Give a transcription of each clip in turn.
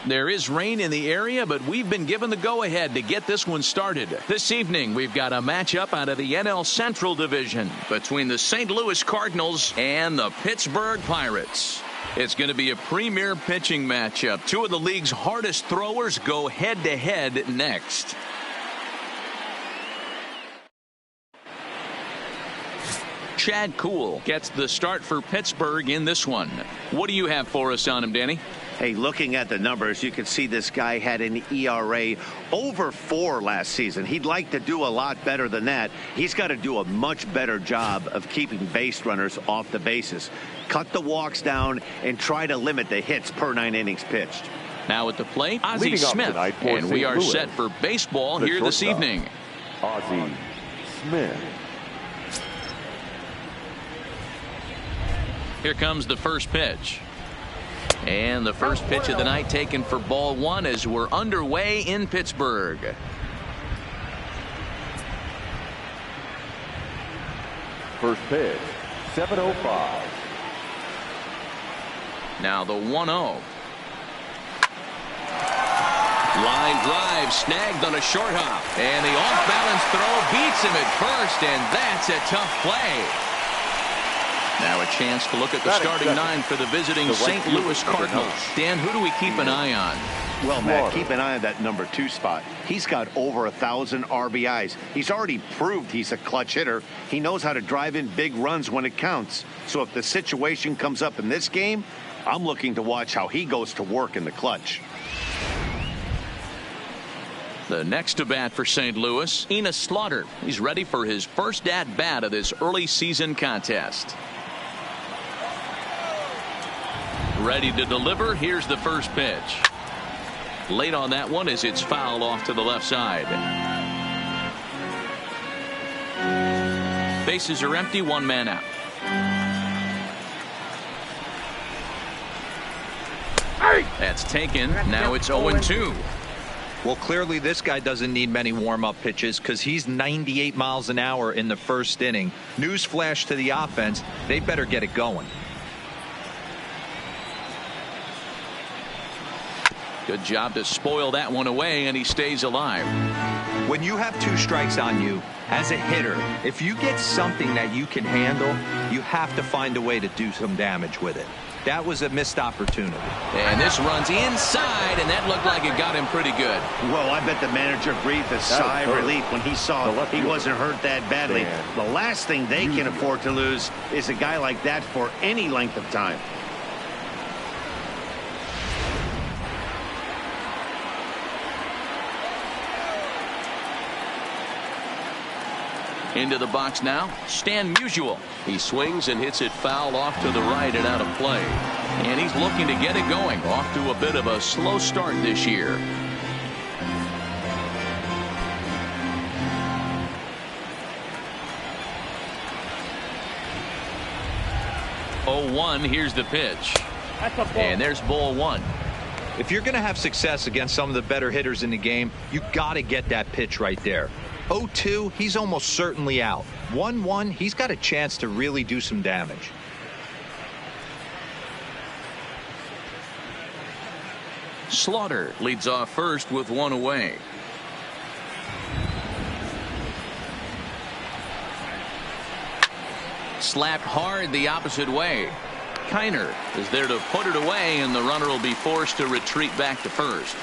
There is rain in the area, but we've been given the go-ahead to get this one started. This evening, we've got a matchup out of the NL Central Division between the St. Louis Cardinals and the Pittsburgh Pirates. It's going to be a premier pitching matchup. Two of the league's hardest throwers go head-to-head next. Chad Kuhl gets the start for Pittsburgh in this one. What do you have for us on him, Danny? Hey, looking at the numbers, you can see this guy had an ERA over 4 last season. He'd like to do a lot better than that. He's got to do a much better job of keeping base runners off the bases. Cut the walks down and try to limit the hits per 9 innings pitched. Now at the plate, Ozzie Smith. And we are set for baseball here this evening. Ozzie Smith. Here comes the first pitch. And the first pitch of the night taken for ball 1 as we're underway in Pittsburgh. First pitch, 7:05. Now the 1-0. Line drive snagged on a short hop. And the off-balance throw beats him at first, and that's a tough play. Now a chance to look at the starting 9 for the visiting St. Louis Cardinals. Dan, who do we keep an eye on? Well, Matt, keep an eye on that number 2 spot. He's got over 1,000 RBIs. He's already proved he's a clutch hitter. He knows how to drive in big runs when it counts. So if the situation comes up in this game, I'm looking to watch how he goes to work in the clutch. The next to bat for St. Louis, Enos Slaughter. He's ready for his first at-bat of this early season contest. Ready to deliver. Here's the first pitch. Late on that one as it's fouled off to the left side. Bases are empty, 1 man out. That's taken. Now it's 0-2. Well, clearly this guy doesn't need many warm-up pitches because he's 98 miles an hour in the first inning. Newsflash to the offense, they better get it going. Good job to spoil that one away, and he stays alive. When you have 2 strikes on you, as a hitter, if you get something that you can handle, you have to find a way to do some damage with it. That was a missed opportunity. And this runs inside, and that looked like it got him pretty good. Well, I bet the manager breathed a sigh of relief when he saw he wasn't hurt that badly. The last thing they can afford to lose is a guy like that for any length of time. Into the box now, Stan Musial. He swings and hits it foul off to the right and out of play. And he's looking to get it going. Off to a bit of a slow start this year. Oh, 1, here's the pitch. And there's ball 1. If you're going to have success against some of the better hitters in the game, you got to get that pitch right there. 0-2, he's almost certainly out. 1-1, he's got a chance to really do some damage. Slaughter leads off first with 1 away. Slapped hard the opposite way. Kiner is there to put it away, and the runner will be forced to retreat back to first.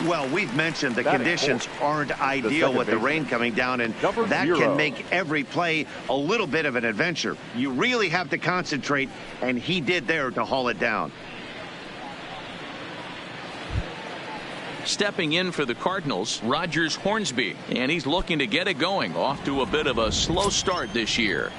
Well, we've mentioned the conditions aren't ideal with the rain coming down, and that can make every play a little bit of an adventure. You really have to concentrate, and he did there to haul it down. Stepping in for the Cardinals, Rogers Hornsby, and he's looking to get it going. Off to a bit of a slow start this year.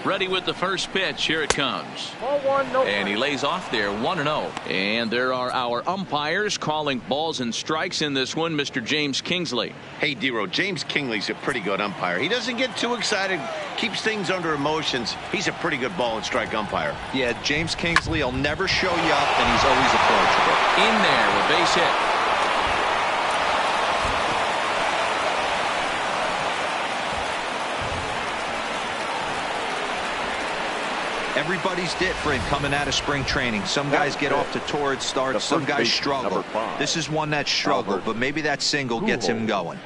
Ready with the first pitch. Here it comes. And he lays off there, 1-0. And there are our umpires calling balls and strikes in this one, Mr. James Kingsley. Hey, Dero, James Kingsley's a pretty good umpire. He doesn't get too excited, keeps things under emotions. He's a pretty good ball and strike umpire. Yeah, James Kingsley will never show you up, and he's always approachable. In there, a base hit. Everybody's different coming out of spring training. Some guys get off to torrid starts. Some guys struggle. This is one that struggled, but maybe that single gets him going.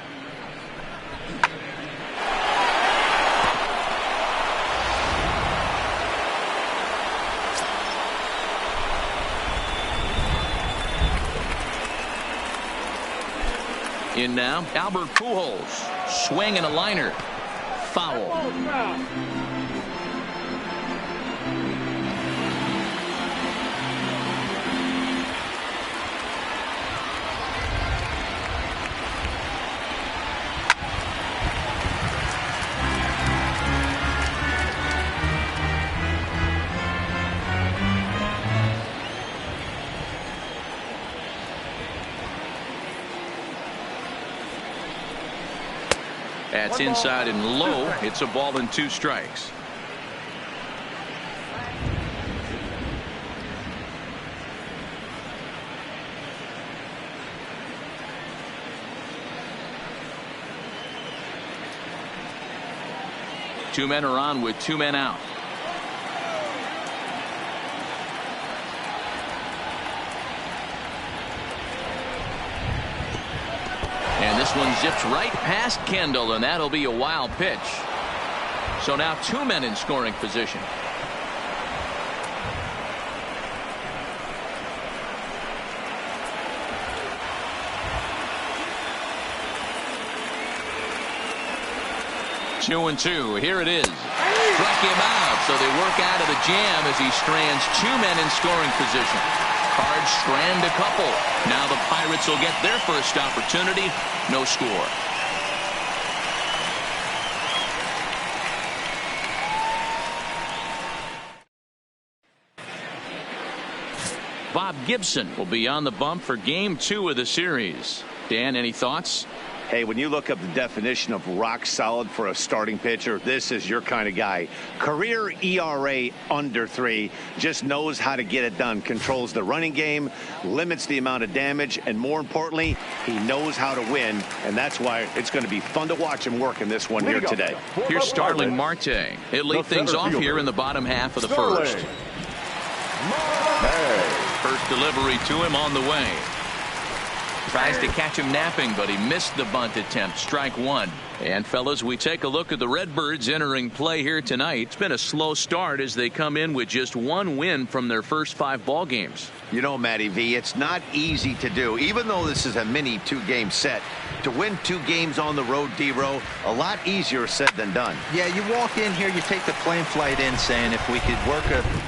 In now, Albert Pujols. Swing and a liner. Foul. That's inside and low. It's a ball and 2 strikes. Two men are on with 2 men out. And this one zips right past Kendall, and that'll be a wild pitch. So now 2 men in scoring position. Two and 2. Here it is. Struck him out, so they work out of the jam as he strands 2 men in scoring position. Cards strand a couple. Now the Pirates will get their first opportunity. No score. Bob Gibson will be on the bump for game 2 of the series. Dan, any thoughts? Hey, when you look up the definition of rock solid for a starting pitcher, this is your kind of guy. Career ERA under 3, just knows how to get it done, controls the running game, limits the amount of damage, and more importantly, he knows how to win, and that's why it's going to be fun to watch him work in this one here today. Here's Starling Marte. He'll lead things off here in the bottom half of the first. First delivery to him on the way. Tries to catch him napping, but he missed the bunt attempt. Strike 1. And fellas, we take a look at the Redbirds entering play here tonight. It's been a slow start as they come in with just 1 win from their first 5 ball games. You know, Matty V, it's not easy to do. Even though this is a mini 2-game set, to win 2 games on the road, D-Row, a lot easier said than done. Yeah, you walk in here, you take the plane flight in saying if we could work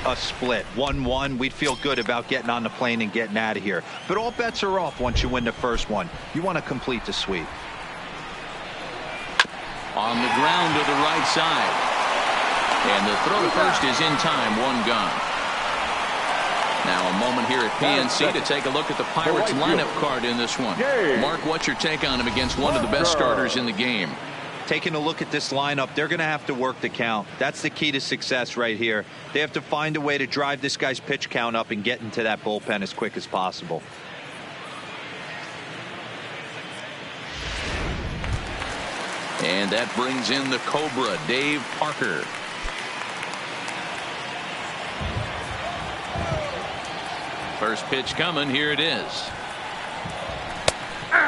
a split 1-1, we'd feel good about getting on the plane and getting out of here. But all bets are off once you win the first one. You want to complete the sweep. On the ground to the right side. And the throw to first is in time. 1 gone. Now a moment here at PNC to take a look at the Pirates lineup card in this one. Mark, what's your take on him against one of the best starters in the game? Taking a look at this lineup, they're going to have to work the count. That's the key to success right here. They have to find a way to drive this guy's pitch count up and get into that bullpen as quick as possible. And that brings in the Cobra, Dave Parker. First pitch coming. Here it is.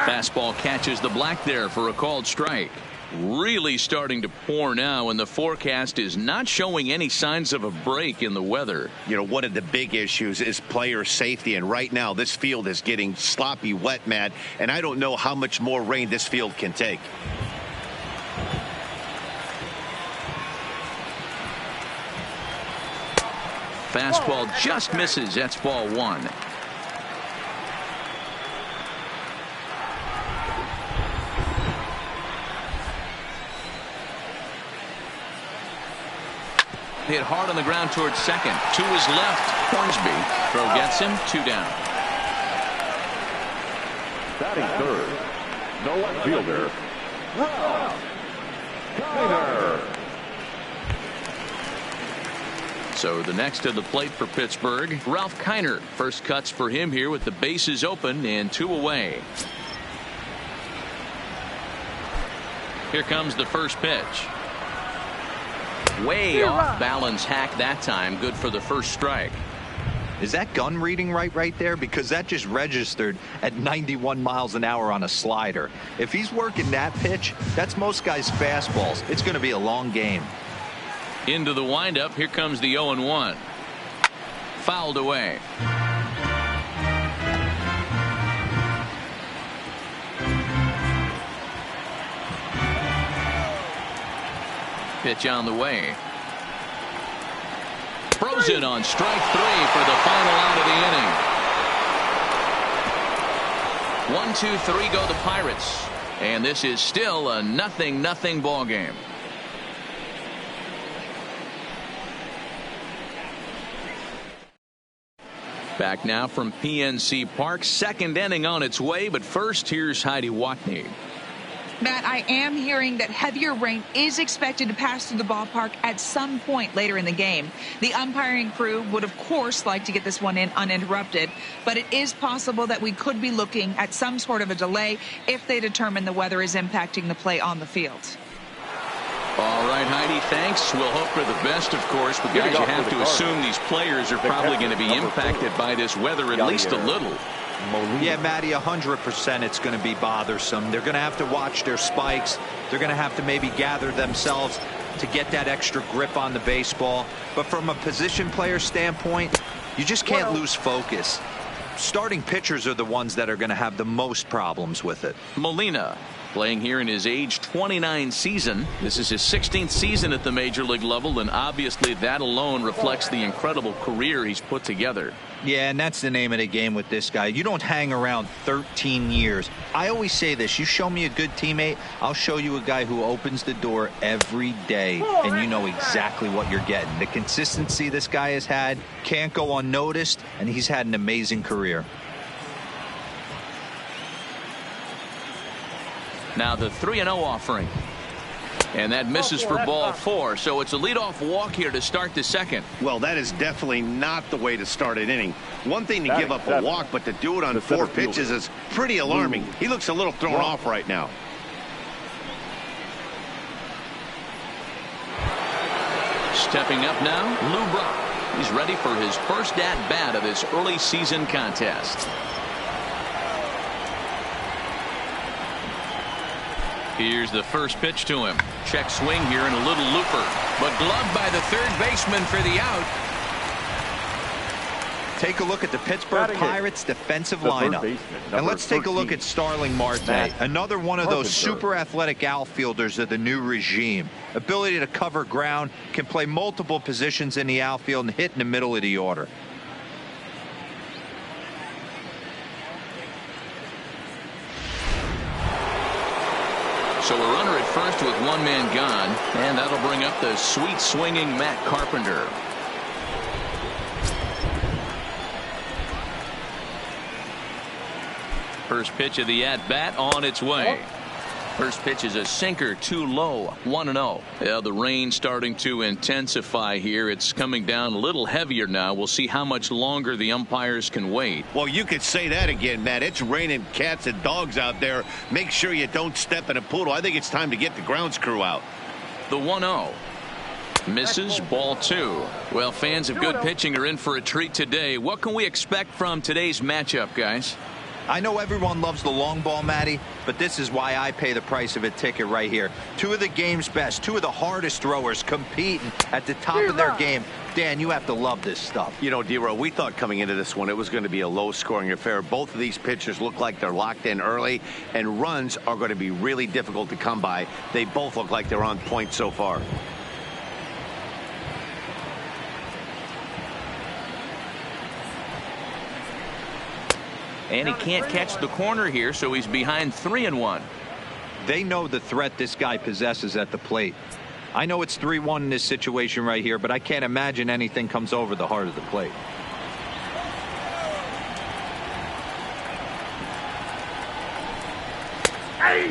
Fastball catches the black there for a called strike. Really starting to pour now, and the forecast is not showing any signs of a break in the weather. You know, one of the big issues is player safety, and right now this field is getting sloppy wet, Matt, and I don't know how much more rain this field can take. Fastball just misses. That's ball 1. Hit hard on the ground towards second. To his left. Hornsby. Throw gets him. 2 down. Batting third, no left fielder, Ralph Kiner. So the next to the plate for Pittsburgh, Ralph Kiner. First cuts for him here with the bases open and 2 away. Here comes the first pitch. Way off balance hack that time. Good for the first strike. Is that gun reading right there? Because that just registered at 91 miles an hour on a slider. If he's working that pitch, that's most guys' fastballs. It's going to be a long game. Into the windup. Here comes the 0-1. Fouled away. Pitch on the way. Throws it on strike 3 for the final out of the inning. 1, 2, 3 go the Pirates. And this is still a 0-0 ball game. Back now from PNC Park. Second inning on its way. But first, here's Heidi Watney. Matt, I am hearing that heavier rain is expected to pass through the ballpark at some point later in the game. The umpiring crew would, of course, like to get this one in uninterrupted, but it is possible that we could be looking at some sort of a delay if they determine the weather is impacting the play on the field. All right, Heidi, thanks. We'll hope for the best, of course, but guys, you have to assume these players are probably going to be impacted by this weather at least a little. Yeah, Matty, 100% it's going to be bothersome. They're going to have to watch their spikes. They're going to have to maybe gather themselves to get that extra grip on the baseball. But from a position player standpoint, you just can't lose focus. Starting pitchers are the ones that are going to have the most problems with it. Molina playing here in his age 29 season. This is his 16th season at the major league level, and obviously that alone reflects the incredible career he's put together. Yeah, and that's the name of the game with this guy. You don't hang around 13 years. I always say this: you show me a good teammate, I'll show you a guy who opens the door every day, and you know exactly what you're getting. The consistency this guy has had can't go unnoticed, and he's had an amazing career. Now the 3-0 offering. And that misses for ball 4. So it's a leadoff walk here to start the second. Well, that is definitely not the way to start an inning. One thing to give up a walk, but to do it on 4 pitches is pretty alarming. He looks a little thrown off right now. Stepping up now, Lou Brock. He's ready for his first at-bat of this early season contest. Here's the first pitch to him. Check swing here and a little looper. But gloved by the third baseman for the out. Take a look at the Pittsburgh Pirates defensive lineup. And let's take a look at Starling Marte. Another one of those super athletic outfielders of the new regime. Ability to cover ground, can play multiple positions in the outfield and hit in the middle of the order. So a runner at first with one man gone, and that'll bring up the sweet swinging Matt Carpenter. First pitch of the at-bat on its way. First pitch is a sinker, too low, 1-0. Yeah, the rain starting to intensify here. It's coming down a little heavier now. We'll see how much longer the umpires can wait. Well, you could say that again, Matt. It's raining cats and dogs out there. Make sure you don't step in a poodle. I think it's time to get the grounds crew out. The 1-0. Misses, ball 2. Well, fans of good pitching are in for a treat today. What can we expect from today's matchup, guys? I know everyone loves the long ball, Matty, but this is why I pay the price of a ticket right here. 2 of the game's best, 2 of the hardest throwers competing at the top of their game. Dan, you have to love this stuff. You know, D-Row, we thought coming into this one it was going to be a low-scoring affair. Both of these pitchers look like they're locked in early, and runs are going to be really difficult to come by. They both look like they're on point so far. And he can't catch the corner here, so he's behind 3-1. They know the threat this guy possesses at the plate. I know it's 3-1 in this situation right here, but I can't imagine anything comes over the heart of the plate.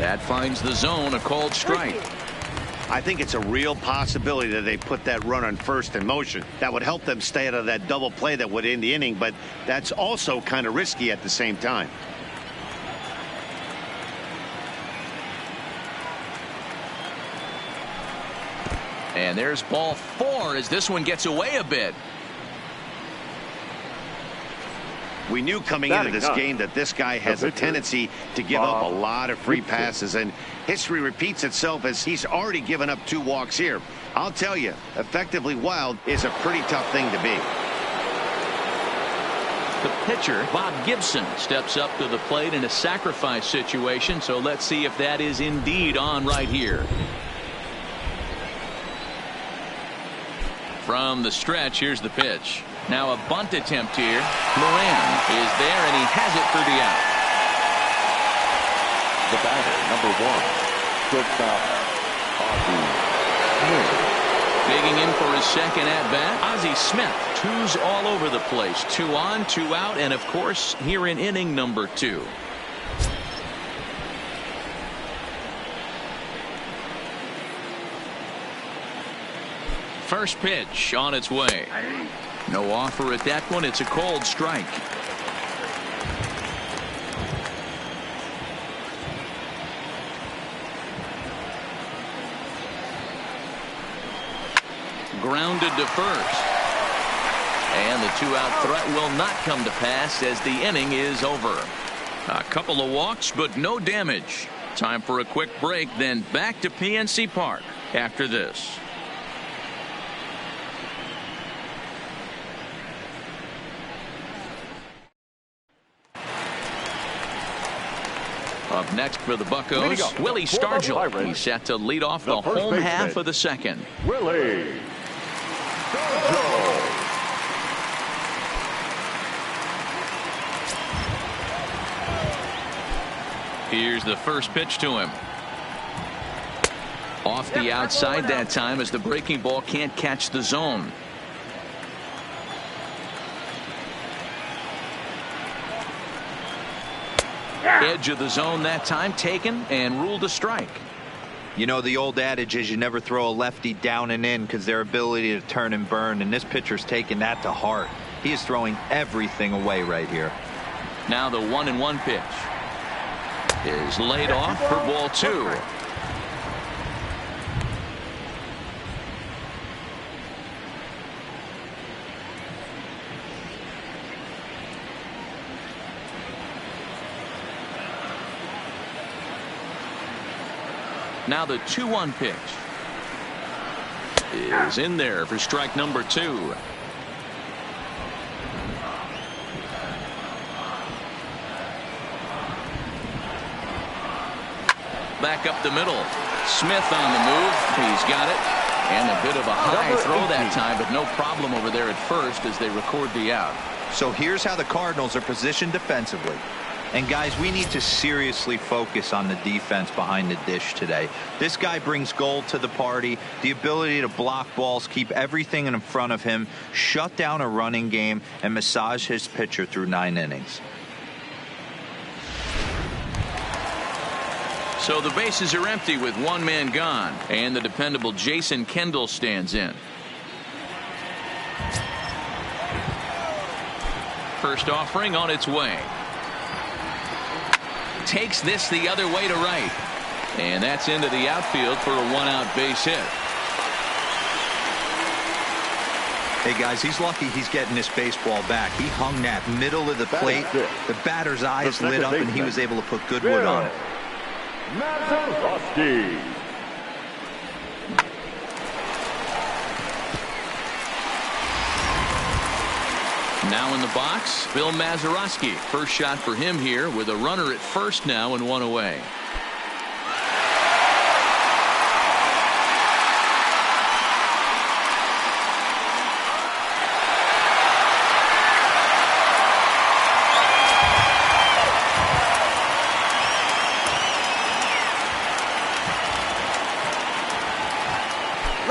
That finds the zone, a called strike. I think it's a real possibility that they put that run on first in motion. That would help them stay out of that double play that would end the inning, but that's also kind of risky at the same time. And there's ball 4 as this one gets away a bit. We knew coming into this game that this guy has a tendency to give up a lot of free passes, and history repeats itself as he's already given up 2 walks here. I'll tell you, effectively wild is a pretty tough thing to be. The pitcher, Bob Gibson, steps up to the plate in a sacrifice situation, so let's see if that is indeed on right here. From the stretch, here's the pitch. Now a bunt attempt here. Moran is there, and he has it for the out. The batter, number 1, shortstop, Ozzie Smith. Digging in for his second at-bat, Ozzie Smith. 2's all over the place. 2 on, 2 out, and of course, here in inning number 2. First pitch on its way. No offer at that one. It's a cold strike. Grounded to first. And the 2-out threat will not come to pass as the inning is over. A couple of walks, but no damage. Time for a quick break, then back to PNC Park after this. Up next for the Buccos, Willie Stargell. He's set to lead off the home half of the second. Willie Stargell. Here's the first pitch to him. Off the outside that time as the breaking ball can't catch the zone. Edge of the zone that time taken and ruled a strike. You know, the old adage is you never throw a lefty down and in because their ability to turn and burn, and this pitcher's taking that to heart. He is throwing everything away right here. Now the 1-1 pitch is laid off for ball 2. Now the 2-1 pitch is in there for strike number 2. Back up the middle. Smith on the move. He's got it. And a bit of a high throw that time, but no problem over there at first as they record the out. So here's how the Cardinals are positioned defensively. And guys, we need to seriously focus on the defense behind the dish today. This guy brings gold to the party, the ability to block balls, keep everything in front of him, shut down a running game, and massage his pitcher through 9 innings. So the bases are empty with 1 man gone, and the dependable Jason Kendall stands in. First offering on its way. Takes this the other way to right. And that's into the outfield for a 1-out base hit. Hey guys, he's lucky he's getting this baseball back. He hung that middle of the plate. The batter's eyes lit up and he was able to put good wood on it. Mazeroski. Now in the box, Bill Mazeroski. First shot for him here with a runner at first now and 1 away.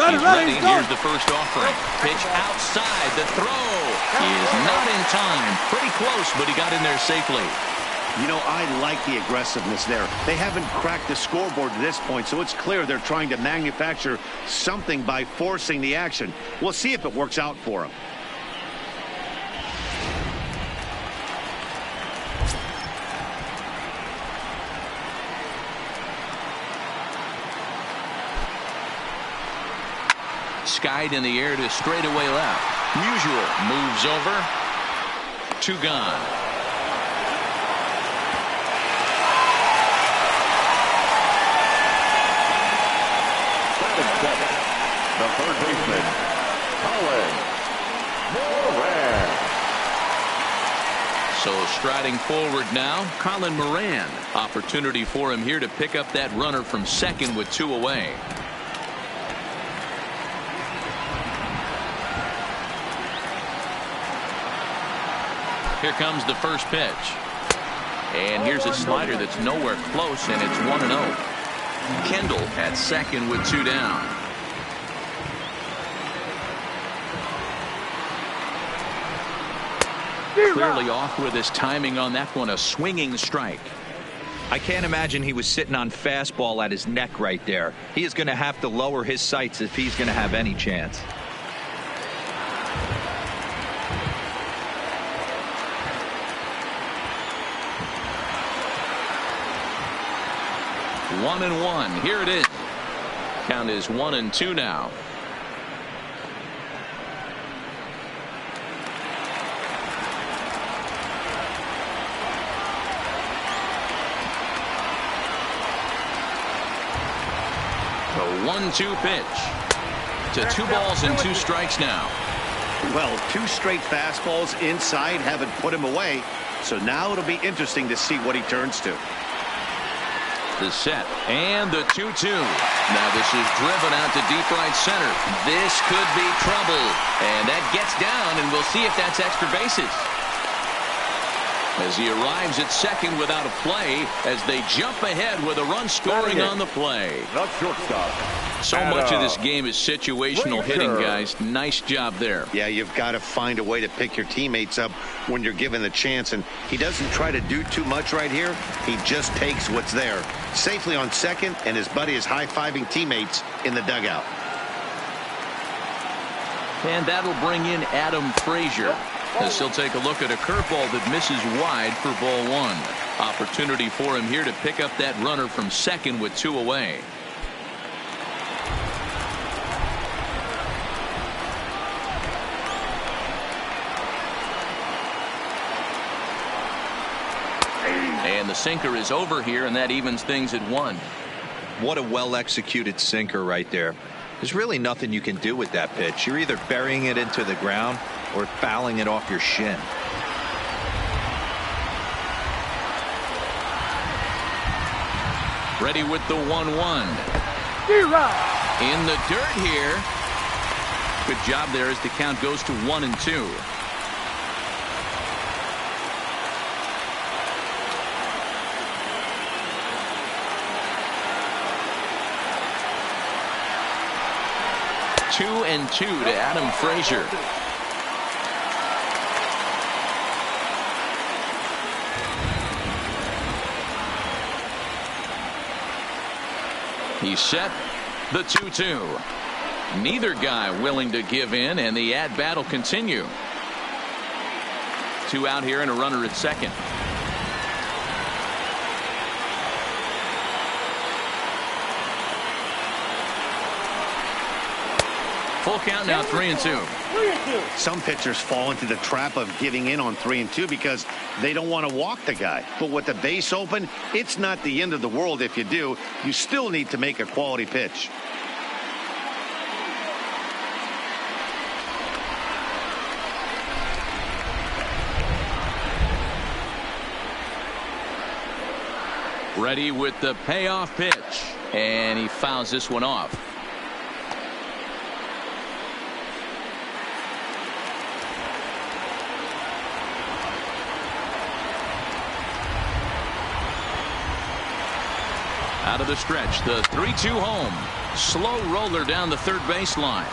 He's ready. Here's the first offering. Pitch outside. The throw is not in time. Pretty close, but he got in there safely. You know, I like the aggressiveness there. They haven't cracked the scoreboard to this point, so it's clear they're trying to manufacture something by forcing the action. We'll see if it works out for them. skied in the air to straightaway left. Musial moves over. 2 gone. The third baseman, Colin Moran. So striding forward now, Colin Moran. Opportunity for him here to pick up that runner from second with 2 away. Here comes the first pitch. And here's a slider that's nowhere close, and it's 1-0. Kendall at second with 2 down. Clearly off with his timing on that one, a swinging strike. I can't imagine he was sitting on fastball at his neck right there. He is going to have to lower his sights if he's going to have any chance. One and one. Here it is. Count is 1-2 now. The 1-2 pitch. To 2 balls and 2 strikes now. Well, 2 straight fastballs inside haven't put him away. So now it'll be interesting to see what he turns to. The set and the 2-2. Now this is driven out to deep right center. This could be trouble, and that gets down, and we'll see if that's extra bases. As he arrives at second without a play, as they jump ahead with a run scoring on the play. The shortstop. So much of this game is situational hitting, guys. Nice job there. Yeah, you've got to find a way to pick your teammates up when you're given the chance, and he doesn't try to do too much right here. He just takes what's there. Safely on second, and his buddy is high-fiving teammates in the dugout. And that'll bring in Adam Frazier, as he'll take a look at a curveball that misses wide for ball 1. Opportunity for him here to pick up that runner from second with 2 away. And the sinker is over here, and that evens things at 1. What a well-executed sinker right there. There's really nothing you can do with that pitch. You're either burying it into the ground or fouling it off your shin. Ready with the 1-1. In the dirt here. Good job there as the count goes to 1-2. Two and 2 to Adam Frazier. He's set. The 2-2. Neither guy willing to give in, and the at-bat will continue. 2 out here and a runner at second. Full count now, 3-2. Some pitchers fall into the trap of giving in on 3-2 because they don't want to walk the guy. But with the base open, it's not the end of the world if you do. You still need to make a quality pitch. Ready with the payoff pitch, and he fouls this one off. Out of the stretch, the 3-2 home. Slow roller down the third baseline.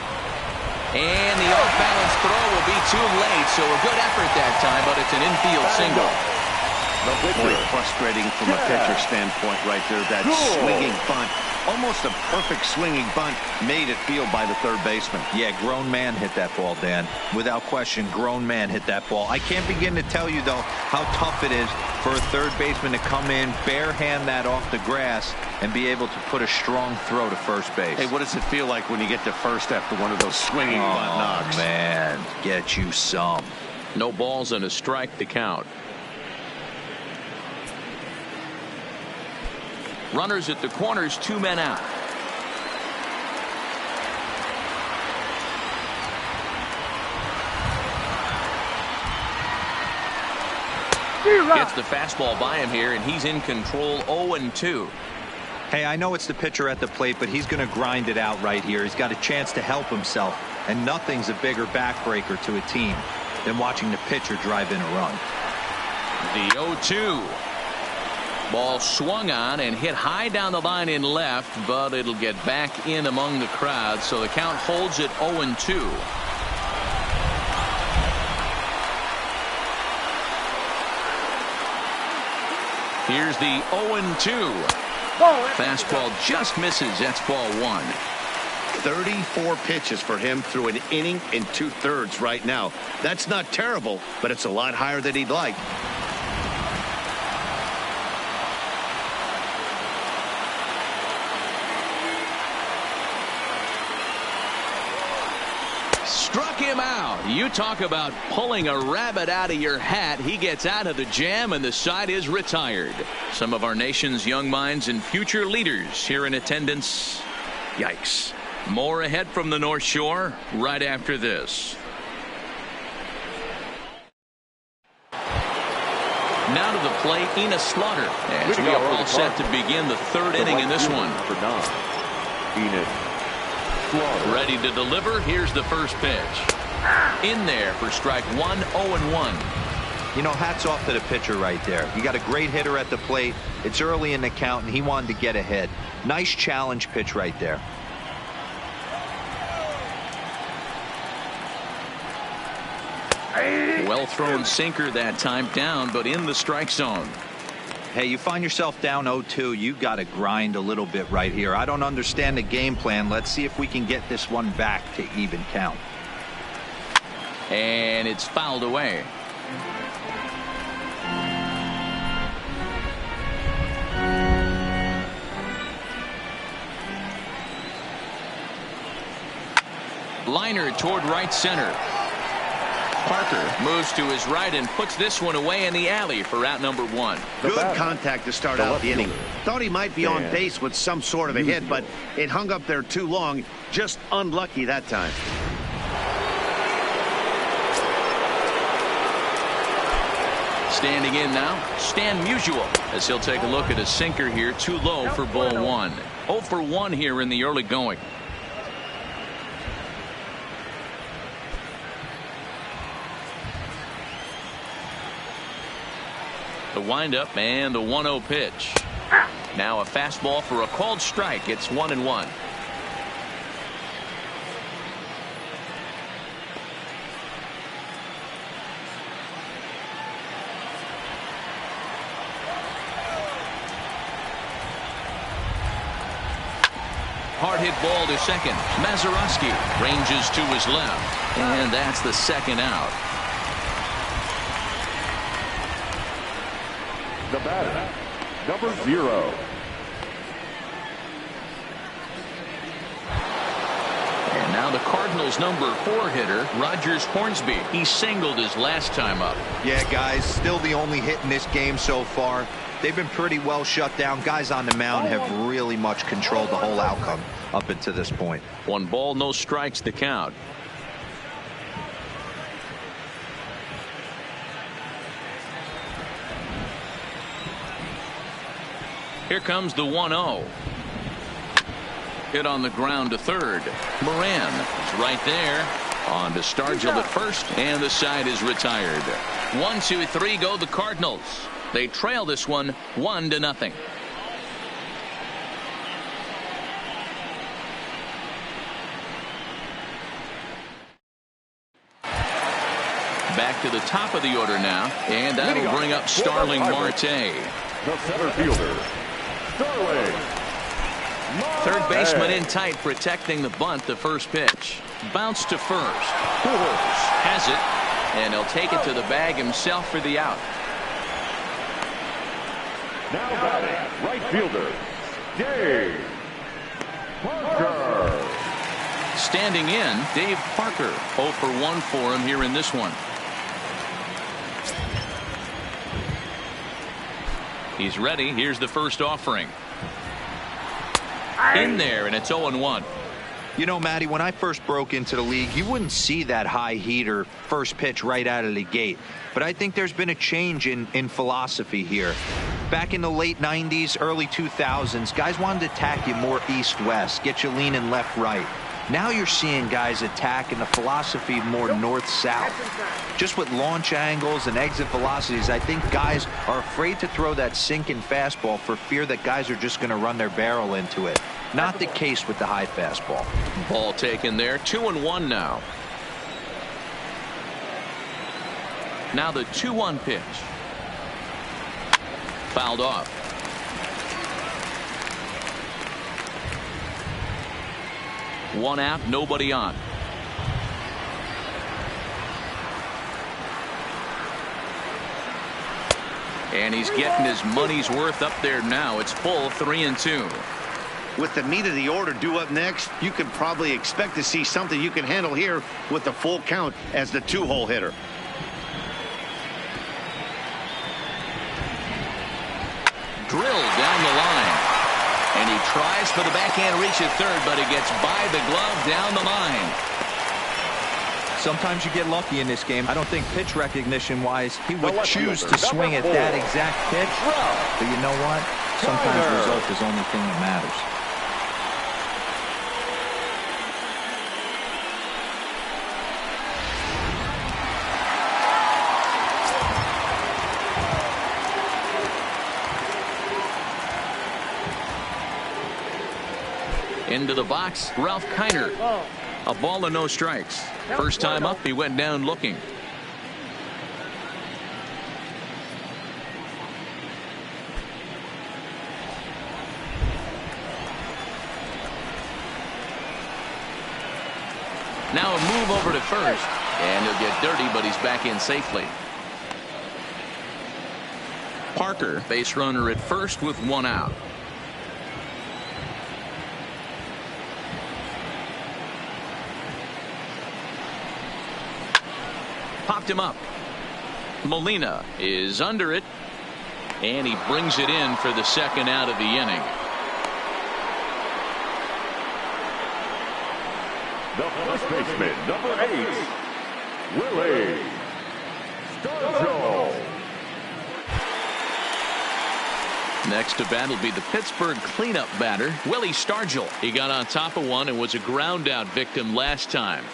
And the off-balance throw will be too late, so a good effort that time, but it's an infield single. The pitcher. Boy, frustrating from a pitcher standpoint right there. That swinging bunt, almost a perfect swinging bunt, made it field by the third baseman. Yeah, grown man hit that ball, Dan. Without question, grown man hit that ball. I can't begin to tell you, though, how tough it is for a third baseman to come in, bare hand that off the grass, and be able to put a strong throw to first base. Hey, what does it feel like when you get to first after one of those swinging bunt knocks? Oh, man, get you some. No balls and a strike to count. Runners at the corners, 2 men out. Gets the fastball by him here, and he's in control. 0-2. Hey, I know it's the pitcher at the plate, but he's going to grind it out right here. He's got a chance to help himself, and nothing's a bigger backbreaker to a team than watching the pitcher drive in a run. The 0-2. Ball swung on and hit high down the line in left, but it'll get back in among the crowd, so the count holds at 0-2. Here's the 0-2. Fastball just misses. That's ball 1. 34 pitches for him through an inning and 2/3 right now. That's not terrible, but it's a lot higher than he'd like. Struck him out. You talk about pulling a rabbit out of your hat. He gets out of the jam, and the side is retired. Some of our nation's young minds and future leaders here in attendance. Yikes. More ahead from the North Shore right after this. Now to the plate, Ina Slaughter, as we are all set to begin the third inning in this one. For Don. Ina Slaughter. Ready to deliver. Here's the first pitch. In there for strike 1. 0-1. You know, hats off to the pitcher right there. You got a great hitter at the plate. It's early in the count, and he wanted to get ahead. Nice challenge pitch right there. Well thrown sinker that time, down, but in the strike zone. Hey, you find yourself down 0-2. You got to grind a little bit right here. I don't understand the game plan. Let's see if we can get this one back to even count. And it's fouled away. Liner toward right center. Parker moves to his right and puts this one away in the alley for out number 1. Good contact to start out the inning. Thought he might be on base with some sort of a hit, but it hung up there too long. Just unlucky that time. Standing in now, Stan Musial, as he'll take a look at a sinker here, too low for ball 1. 0 for 1 here in the early going. The windup and the 1-0 pitch. Now a fastball for a called strike. It's 1-1. Hard hit ball to second. Mazeroski ranges to his left, and that's the second out. The batter, number 0. And now the Cardinals' number 4 hitter, Rogers Hornsby. He singled his last time up. Yeah, guys, still the only hit in this game so far. They've been pretty well shut down. Guys on the mound have really much controlled the whole outcome up until this point. 1 ball, no strikes to count. Here comes the 1-0. Hit on the ground to third. Moran is right there. On to Stargell at first, and the side is retired. 1, 2, 3 go the Cardinals. They trail this one 1-0. back to the top of the order now, and that'll bring up Starling Marte. The center fielder, Starling. Third baseman in tight, protecting the bunt. The first pitch. Bounce to first. Pujols has it, and he'll take it to the bag himself for the out. Now batting, right fielder, Dave Parker. Standing in, Dave Parker. 0 for 1 for him here in this one. He's ready. Here's the first offering. In there, and it's 0-1. You know, Matty, when I first broke into the league, you wouldn't see that high heater first pitch right out of the gate. But I think there's been a change in philosophy here. Back in the late 90s, early 2000s, guys wanted to attack you more east-west, get you leaning left-right. Now you're seeing guys attack in the philosophy more north-south. Just with launch angles and exit velocities, I think guys are afraid to throw that sinking fastball for fear that guys are just going to run their barrel into it. Not the case with the high fastball. Ball taken there. 2-1 now. Now the 2-1 pitch. Fouled off. One out, nobody on. And he's getting his money's worth up there now. It's full 3-2. With the meat of the order due up next, you can probably expect to see something you can handle here with the full count as the 2-hole hitter. Drilled down the line. And he tries for the backhand reach at third, but it gets by the glove down the line. Sometimes you get lucky in this game. I don't think pitch recognition-wise he would choose to swing at that exact pitch. But you know what? Sometimes the result is the only thing that matters. Into the box, Ralph Kiner. A ball and no strikes. First time up, he went down looking. Now a move over to first, and he'll get dirty, but he's back in safely. Parker, base runner at first with one out. Popped him up. Molina is under it, and he brings it in for the second out of the inning. The first baseman, number 8, Willie Stargell. Next to bat will be the Pittsburgh cleanup batter, Willie Stargell. He got on top of one and was a ground out victim last time.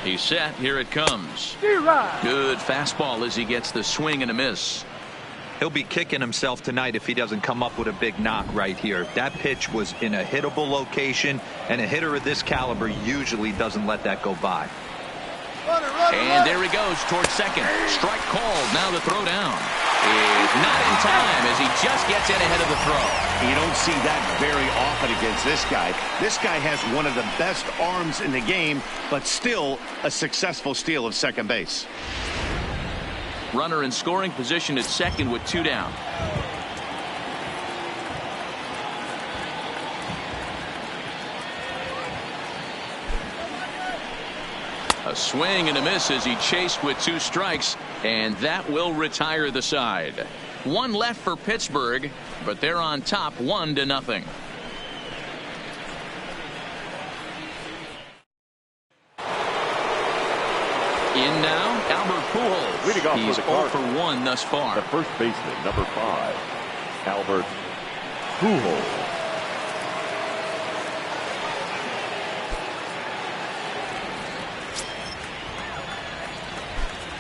He's set. Here it comes. Good fastball as he gets the swing and a miss. He'll be kicking himself tonight if he doesn't come up with a big knock right here. That pitch was in a hittable location, and a hitter of this caliber usually doesn't let that go by. And there he goes towards second. Strike called. Now the throw down is not in time as he just gets in ahead of the throw. You don't see that very often against this guy. This guy has one of the best arms in the game, but still a successful steal of second base. Runner in scoring position at second with two down. A swing and a miss as he chased with two strikes, and that will retire the side. One left for Pittsburgh, but they're on top 1-0. In now, Albert Pujols. Leading off He's for the 0 for Cardinals, 1 thus far. the first baseman, number 5, Albert Pujols.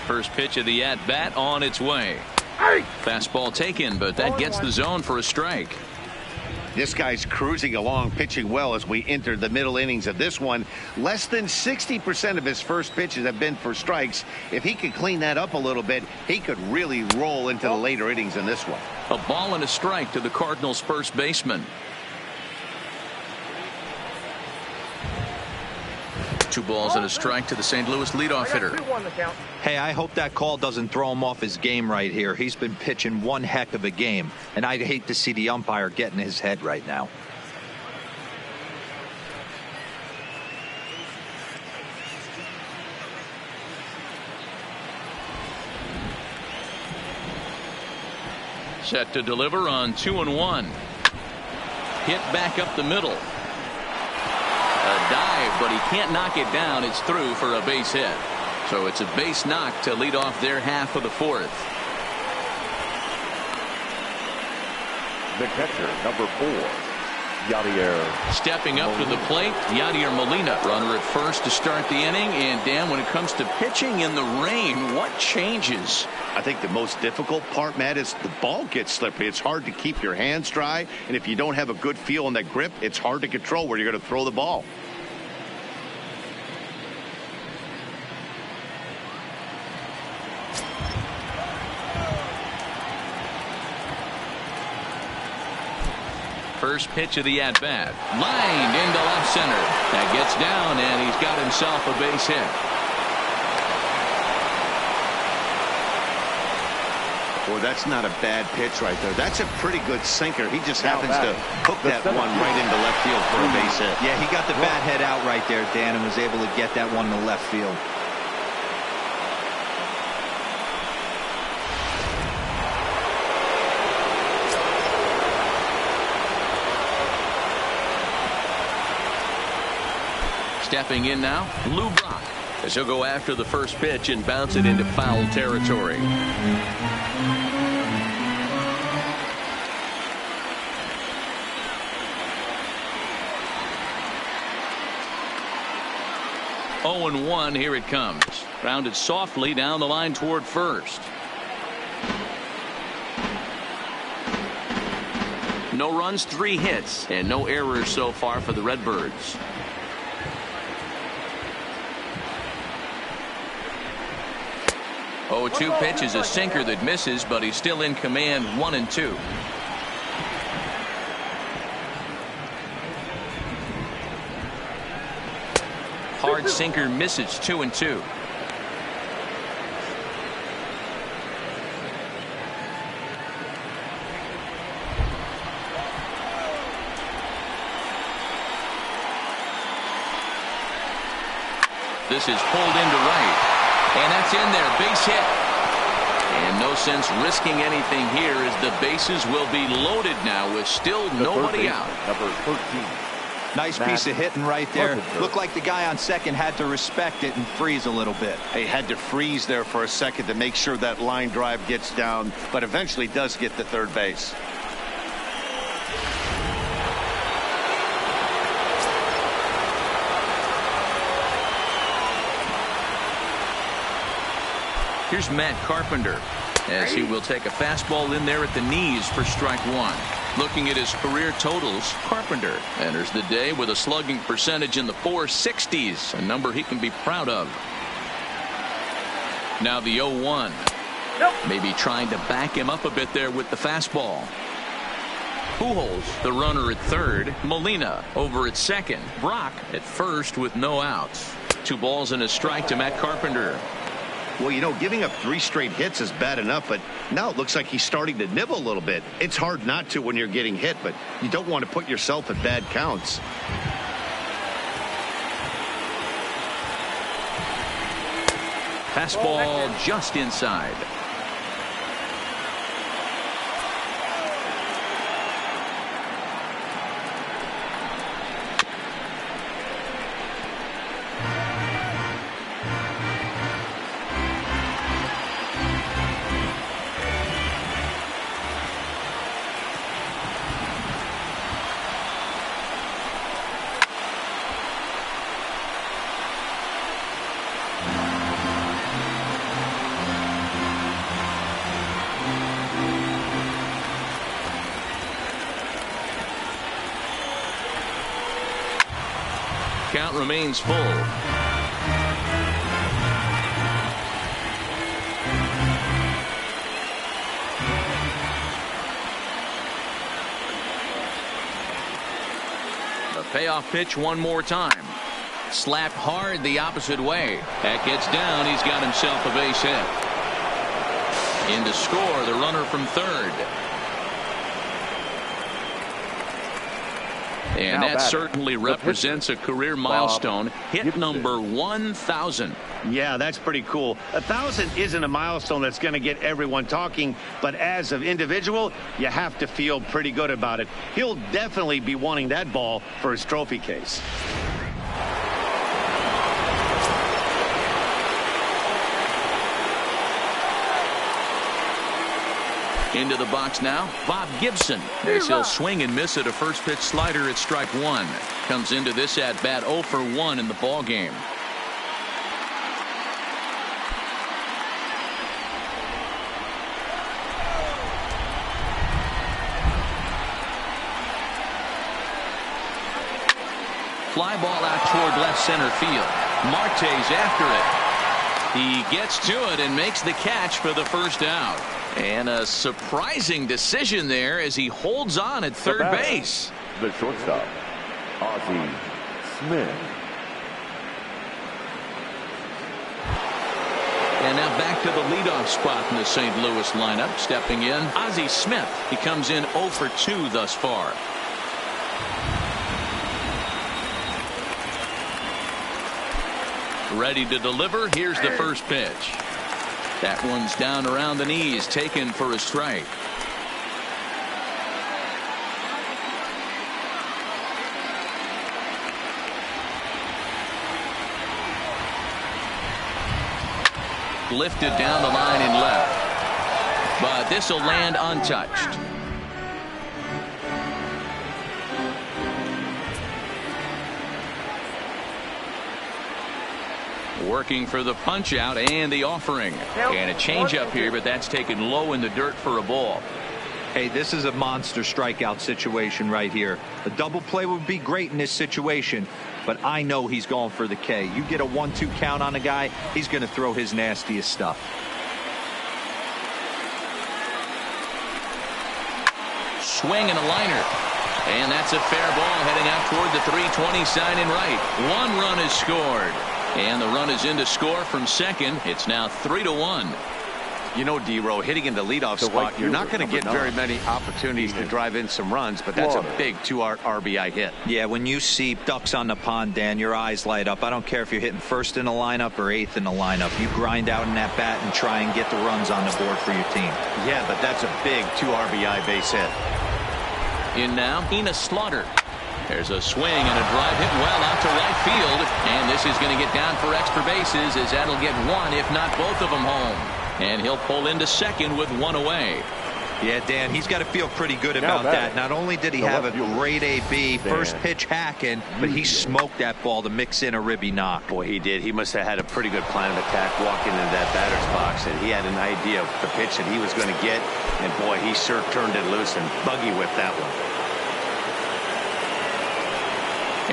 First pitch of the at-bat on its way. Fastball taken, but that gets the zone for a strike. This guy's cruising along, pitching well as we enter the middle innings of this one. Less than 60% of his first pitches have been for strikes. If he could clean that up a little bit, he could really roll into the later innings in this one. A ball and a strike to the Cardinals first baseman. 2 balls and a strike to the St. Louis leadoff hitter. Hey, I hope that call doesn't throw him off his game right here. He's been pitching one heck of a game, and I'd hate to see the umpire get in his head right now. Set to deliver on 2-1. Hit back up the middle. A dive, but he can't knock it down. It's through for a base hit. So it's a base knock to lead off their half of the fourth. The catcher, number 4, Yadier. Stepping up to the plate, Yadier Molina. Runner at first to start the inning. And Dan, when it comes to pitching in the rain, what changes? I think the most difficult part, Matt, is the ball gets slippery. It's hard to keep your hands dry, and if you don't have a good feel on that grip, it's hard to control where you're going to throw the ball. First pitch of the at-bat. Lined into left center. That gets down, and he's got himself a base hit. Boy, that's not a bad pitch right there. That's a pretty good sinker. He just happens to hook that one right into left field for a base hit. Yeah, he got the bat head out right there, Dan, and was able to get that one to left field. Stepping in now, Lou Brock, as he'll go after the first pitch and bounce it into foul territory. Oh and 1, here it comes. Rounded softly down the line toward first. No runs, 3 hits, and no errors so far for the Redbirds. 0-2 pitch is a sinker that misses, but he's still in command. 1-2. Hard sinker misses. 2-2. This is pulled into right. And that's in there. Base hit. And no sense risking anything here as the bases will be loaded now with still nobody out. Number 13. Nice piece of hitting right there. Looked like the guy on second had to respect it and freeze a little bit. He had to freeze there for a second to make sure that line drive gets down, but eventually does get to third base. Here's Matt Carpenter as he will take a fastball in there at the knees for strike 1. Looking at his career totals, Carpenter enters the day with a slugging percentage in the 460s, a number he can be proud of. Now the 0-1. Maybe trying to back him up a bit there with the fastball. Pujols, the runner at third. Molina over at second. Brock at first with no outs. 2 balls and a strike to Matt Carpenter. Well, you know, giving up 3 straight hits is bad enough, but now it looks like he's starting to nibble a little bit. It's hard not to when you're getting hit, but you don't want to put yourself at bad counts. Fastball just inside. count remains full. The payoff pitch one more time. Slapped hard the opposite way. That gets down. He's got himself a base hit. In to score the runner from third. And that certainly represents a career milestone. Hit number 1,000. Yeah, that's pretty cool. 1,000 isn't a milestone that's going to get everyone talking, but as an individual, you have to feel pretty good about it. He'll definitely be wanting that ball for his trophy case. Into the box now, Bob Gibson. As he'll swing and miss at a first pitch slider at strike one. Comes into this at bat 0 for 1 in the ball game. Fly ball out toward left center field. Marte's after it. He gets to it and makes the catch for the first out. And a surprising decision there as he holds on at third base. The shortstop, Ozzie Smith. And now back to the leadoff spot in the St. Louis lineup. Stepping in, Ozzie Smith. He comes in 0 for 2 thus far. Ready to deliver. Here's the first pitch. That one's down around the knees, taken for a strike. Lifted down the line and left. But this will land untouched. Working for the punch out and the offering. And a changeup here, but that's taken low in the dirt for a ball. Hey, this is a monster strikeout situation right here. A double play would be great in this situation, but I know he's going for the K. You get a 1-2 count on a guy, he's going to throw his nastiest stuff. Swing and a liner. And that's a fair ball heading out toward the 320 sign in right. One run is scored. And the run is in to score from second. It's now 3-1. You know, D-Row, hitting in the leadoff spot, you're not going to get very many opportunities to drive in some runs, but that's a big 2 RBI hit. Yeah, when you see ducks on the pond, Dan, your eyes light up. I don't care if you're hitting first in the lineup or 8th in the lineup. You grind out in that bat and try and get the runs on the board for your team. Yeah, but that's a big 2 RBI base hit. In now, Enos Slaughter. There's a swing and a drive hit well out to right field. And this is going to get down for extra bases as that'll get one, if not both of them, home. And he'll pull into second with one away. Yeah, Dan, he's got to feel pretty good about that. Not only did he have a great AB, first pitch hacking, but he smoked that ball to mix in a ribby knock. Boy, he did. He must have had a pretty good plan of attack walking into that batter's box, and he had an idea of the pitch that he was going to get. And boy, he sure turned it loose and buggy whipped that one.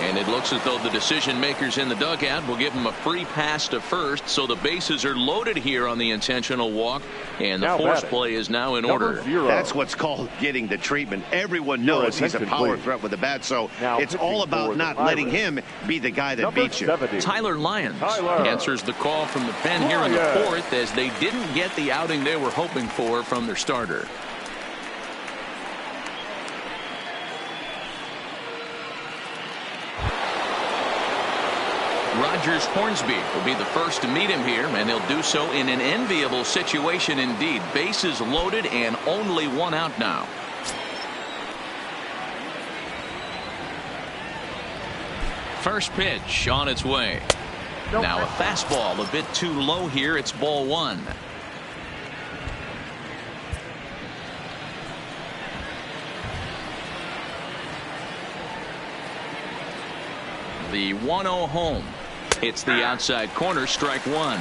And it looks as though the decision makers in the dugout will give him a free pass to first, so the bases are loaded here on the intentional walk, and the force play is now in order. That's what's called getting the treatment. Everyone knows he's a power threat with the bat, so it's all about not letting him be the guy that beats you. Tyler Lyons answers the call from the pen here in the fourth, as they didn't get the outing they were hoping for from their starter. Rogers Hornsby will be the first to meet him here, and he'll do so in an enviable situation indeed. Bases loaded and only one out now. First pitch on its way. Now a fastball a bit too low here. It's ball one. The 1-0 home. It's the outside corner, strike one.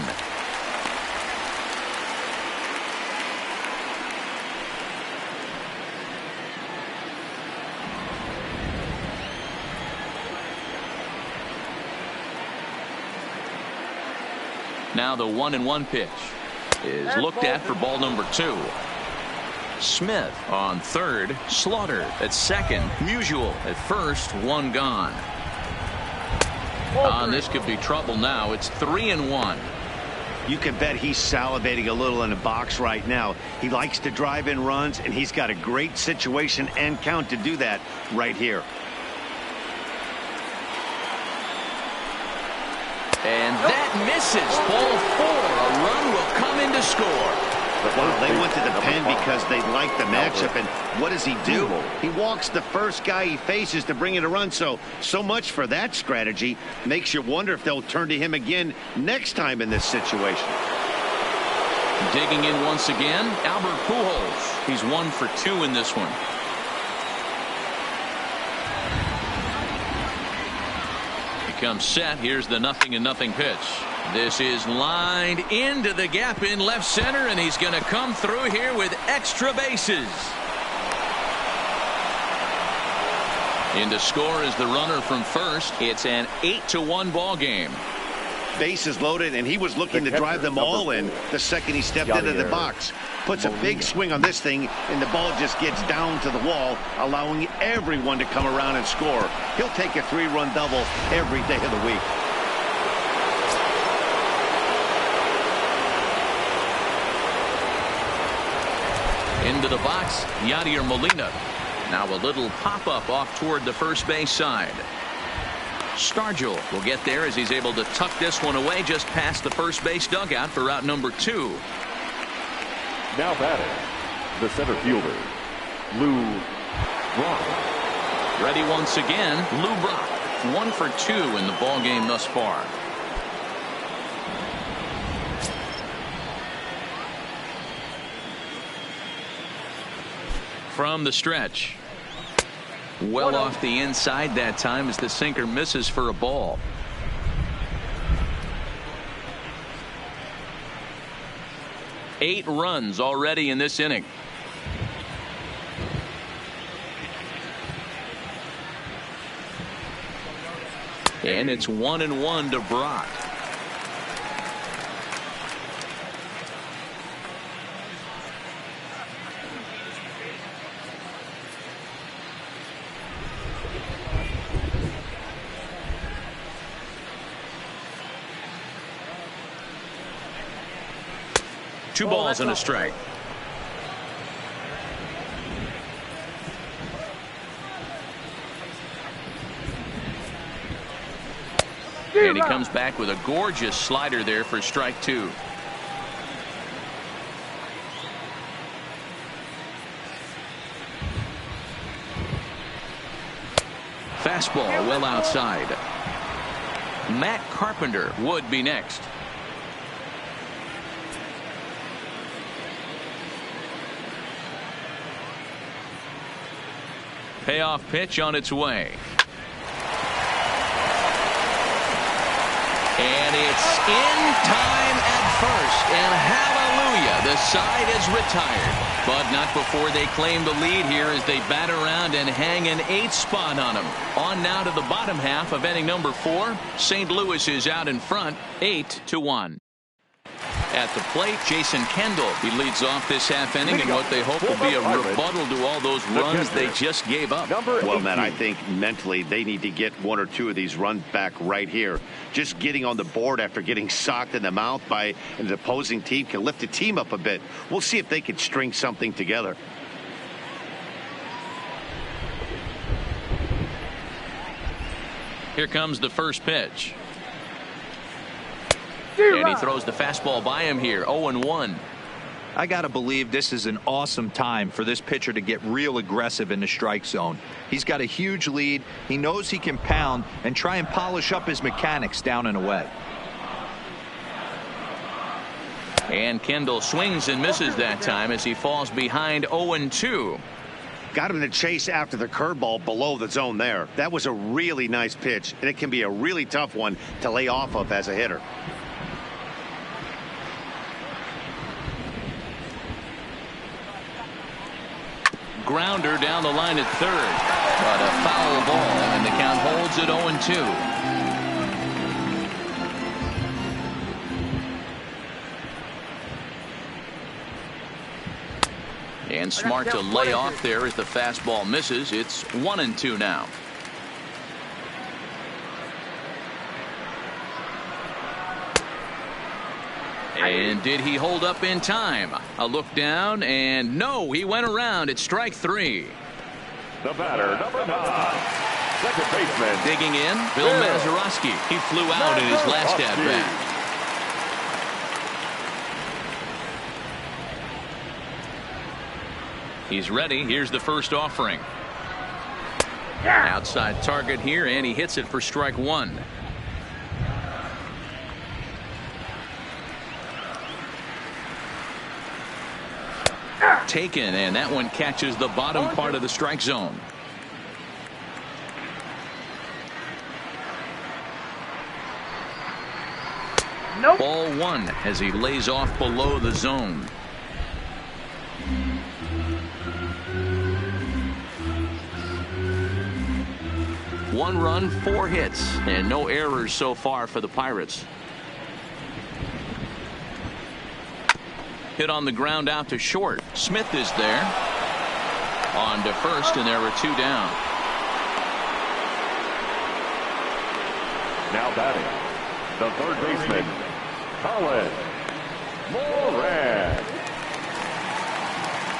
Now the 1-1 pitch is looked at for ball number 2. Smith on third, Slaughter at second, Musial at first, one gone. This could be trouble now. It's 3-1. You can bet he's salivating a little in the box right now. He likes to drive in runs, and he's got a great situation and count to do that right here. And that misses. Ball 4. A run will come in to score. Well, they went to the pen because they like the matchup, and what does he do? He walks the first guy he faces to bring in a run, so much for that strategy. Makes you wonder if they'll turn to him again next time in this situation. Digging in once again, Albert Pujols. He's 1 for 2 in this one. He comes set. Here's the 0-0 pitch. This is lined into the gap in left center, and he's going to come through here with extra bases. In to score is the runner from first. It's an 8-1 ball game. Bases loaded, and he was looking to drive them all in the second he stepped into the box. Puts a big swing on this thing, and the ball just gets down to the wall, allowing everyone to come around and score. He'll take a 3-run double every day of the week. Into the box, Yadier Molina. Now a little pop-up off toward the first base side. Stargell will get there as he's able to tuck this one away just past the first base dugout for out number 2. Now batting, the center fielder, Lou Brock. Ready once again, Lou Brock. 1 for 2 in the ball game thus far. From the stretch. Well off the inside that time as the sinker misses for a ball. Eight runs already in this inning. And it's 1-1 to Brock. Two balls and a strike. And he comes back with a gorgeous slider there for strike 2. Fastball well outside. Matt Carpenter would be next. Payoff pitch on its way. And it's in time at first. And hallelujah, the side is retired. But not before they claim the lead here as they bat around and hang an 8th spot on them. On now to the bottom half of inning number 4. St. Louis is out in front, 8-1. At the plate, Jason Kendall. He leads off this half inning in what they hope will be a rebuttal to all those runs they just gave up. Well, Matt, I think mentally they need to get 1 or 2 of these runs back right here. Just getting on the board after getting socked in the mouth by an opposing team can lift the team up a bit. We'll see if they can string something together. Here comes the first pitch. And he throws the fastball by him here. 0-1. I got to believe this is an awesome time for this pitcher to get real aggressive in the strike zone. He's got a huge lead. He knows he can pound and try and polish up his mechanics down and away. And Kendall swings and misses that time as he falls behind 0-2. Got him to chase after the curveball below the zone there. That was a really nice pitch, and it can be a really tough one to lay off of as a hitter. Grounder down the line at third, but a foul ball, and the count holds at 0-2. And smart to lay off there as the fastball misses. It's 1-2 now. And did he hold up in time? A look down, and no, he went around. It's strike 3. The batter, number 9, second baseman. Digging in, Bill Mazeroski. He flew out in his last at-bat. He's ready. Here's the first offering. Outside target here, and he hits it for strike 1. Taken, and that one catches the bottom part of the strike zone. Nope. Ball 1 as he lays off below the zone. One run, 4 hits, and no errors so far for the Pirates. Hit on the ground out to short. Smith is there. On to first, and there were 2 down. Now batting, the third baseman, Colin Moran.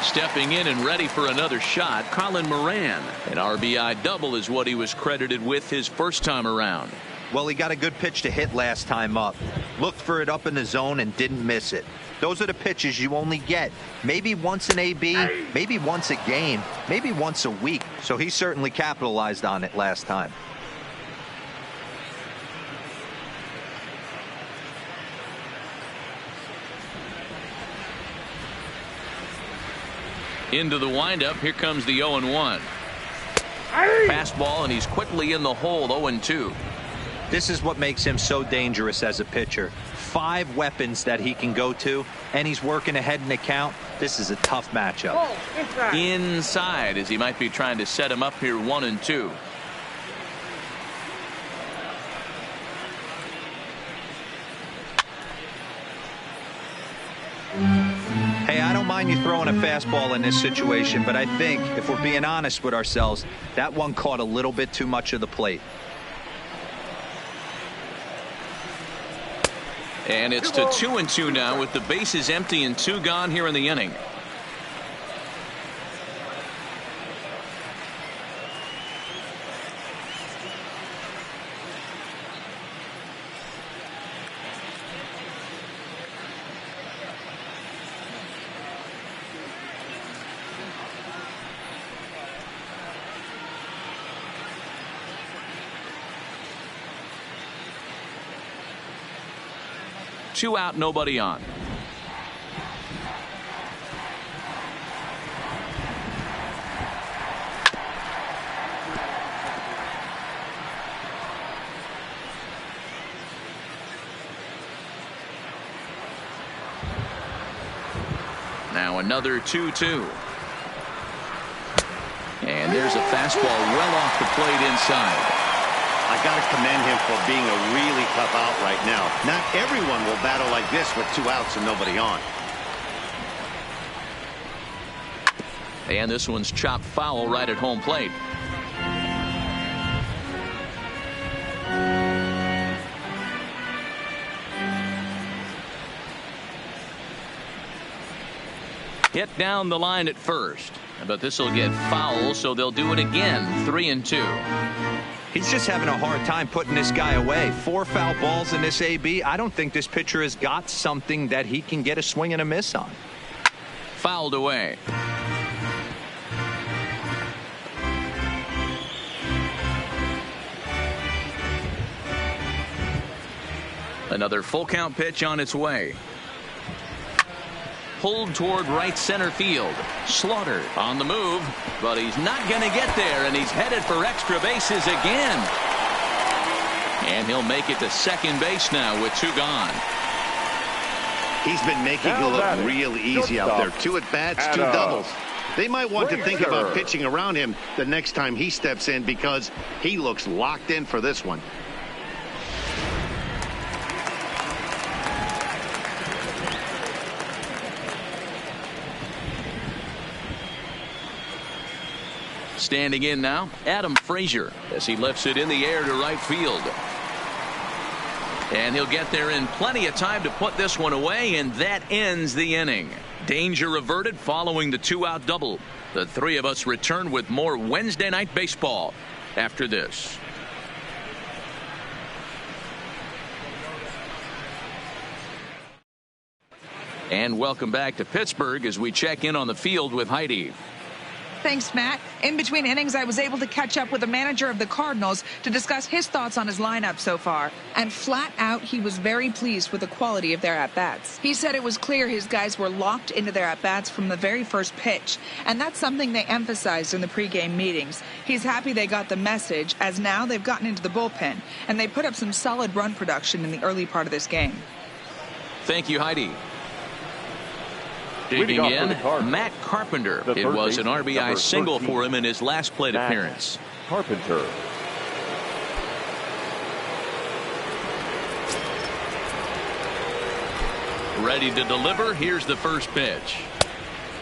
Stepping in and ready for another shot, Colin Moran. An RBI double is what he was credited with his first time around. Well, he got a good pitch to hit last time up. Looked for it up in the zone and didn't miss it. Those are the pitches you only get maybe once in AB, maybe once a game, maybe once a week. So he certainly capitalized on it last time. Into the windup. Here comes the 0-1. Fastball, and he's quickly in the hole. 0-2. This is what makes him so dangerous as a pitcher. 5 weapons that he can go to, and he's working ahead in the count. This is a tough matchup. Inside, as he might be trying to set him up here. 1-2. Hey, I don't mind you throwing a fastball in this situation, but I think if we're being honest with ourselves, that one caught a little bit too much of the plate. And it's to 2-2 now with the bases empty and 2 gone here in the inning. Two out, nobody on. Now another 2-2. And there's a fastball well off the plate inside. I got to commend him for being a really tough out right now. Not everyone will battle like this with 2 outs and nobody on. And this one's chopped foul right at home plate. Hit down the line at first, but this will get foul, so they'll do it again. 3-2. He's just having a hard time putting this guy away. 4 foul balls in this AB. I don't think this pitcher has got something that he can get a swing and a miss on. Fouled away. Another full count pitch on its way. Pulled toward right center field. Slaughter on the move, but he's not going to get there, and he's headed for extra bases again. And he'll make it to second base now with 2 gone. He's been making it look real easy out there. 2 at-bats, 2 doubles. They might want to think about pitching around him the next time he steps in because he looks locked in for this one. Standing in now, Adam Frazier, as he lifts it in the air to right field. And he'll get there in plenty of time to put this one away, and that ends the inning. Danger averted following the 2-out double. The three of us return with more Wednesday Night Baseball after this. And welcome back to Pittsburgh as we check in on the field with Heidi. Thanks, Matt. In between innings, I was able to catch up with the manager of the Cardinals to discuss his thoughts on his lineup so far. And flat out, he was very pleased with the quality of their at-bats. He said it was clear his guys were locked into their at-bats from the very first pitch. And that's something they emphasized in the pregame meetings. He's happy they got the message, as now they've gotten into the bullpen. And they put up some solid run production in the early part of this game. Thank you, Heidi. Digging in, Matt Carpenter. It was an RBI single for him in his last plate appearance. Carpenter. Ready to deliver. Here's the first pitch.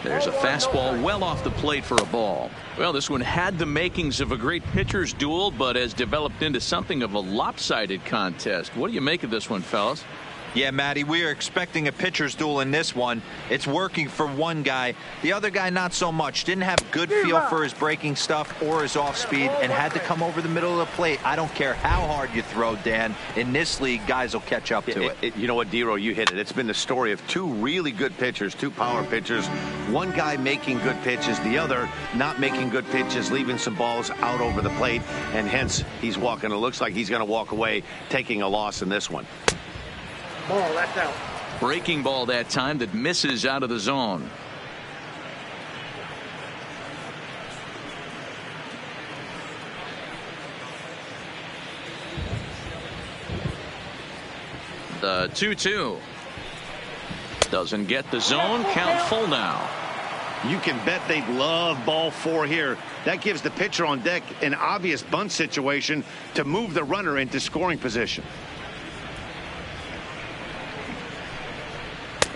There's a fastball well off the plate for a ball. Well, this one had the makings of a great pitcher's duel, but has developed into something of a lopsided contest. What do you make of this one, fellas? Yeah, Matty, we are expecting a pitcher's duel in this one. It's working for one guy. The other guy, not so much. Didn't have good feel for his breaking stuff or his off speed and had to come over the middle of the plate. I don't care how hard you throw, Dan. In this league, guys will catch up to it. You know what, Dero, you hit it. It's been the story of two really good pitchers, two power pitchers. One guy making good pitches, the other not making good pitches, leaving some balls out over the plate, and hence he's walking. It looks like he's going to walk away taking a loss in this one. Ball, that's out. Breaking ball that time that misses out of the zone. The 2-2. Doesn't get the zone. Count full now. You can bet they'd love ball 4 here. That gives the pitcher on deck an obvious bunt situation to move the runner into scoring position.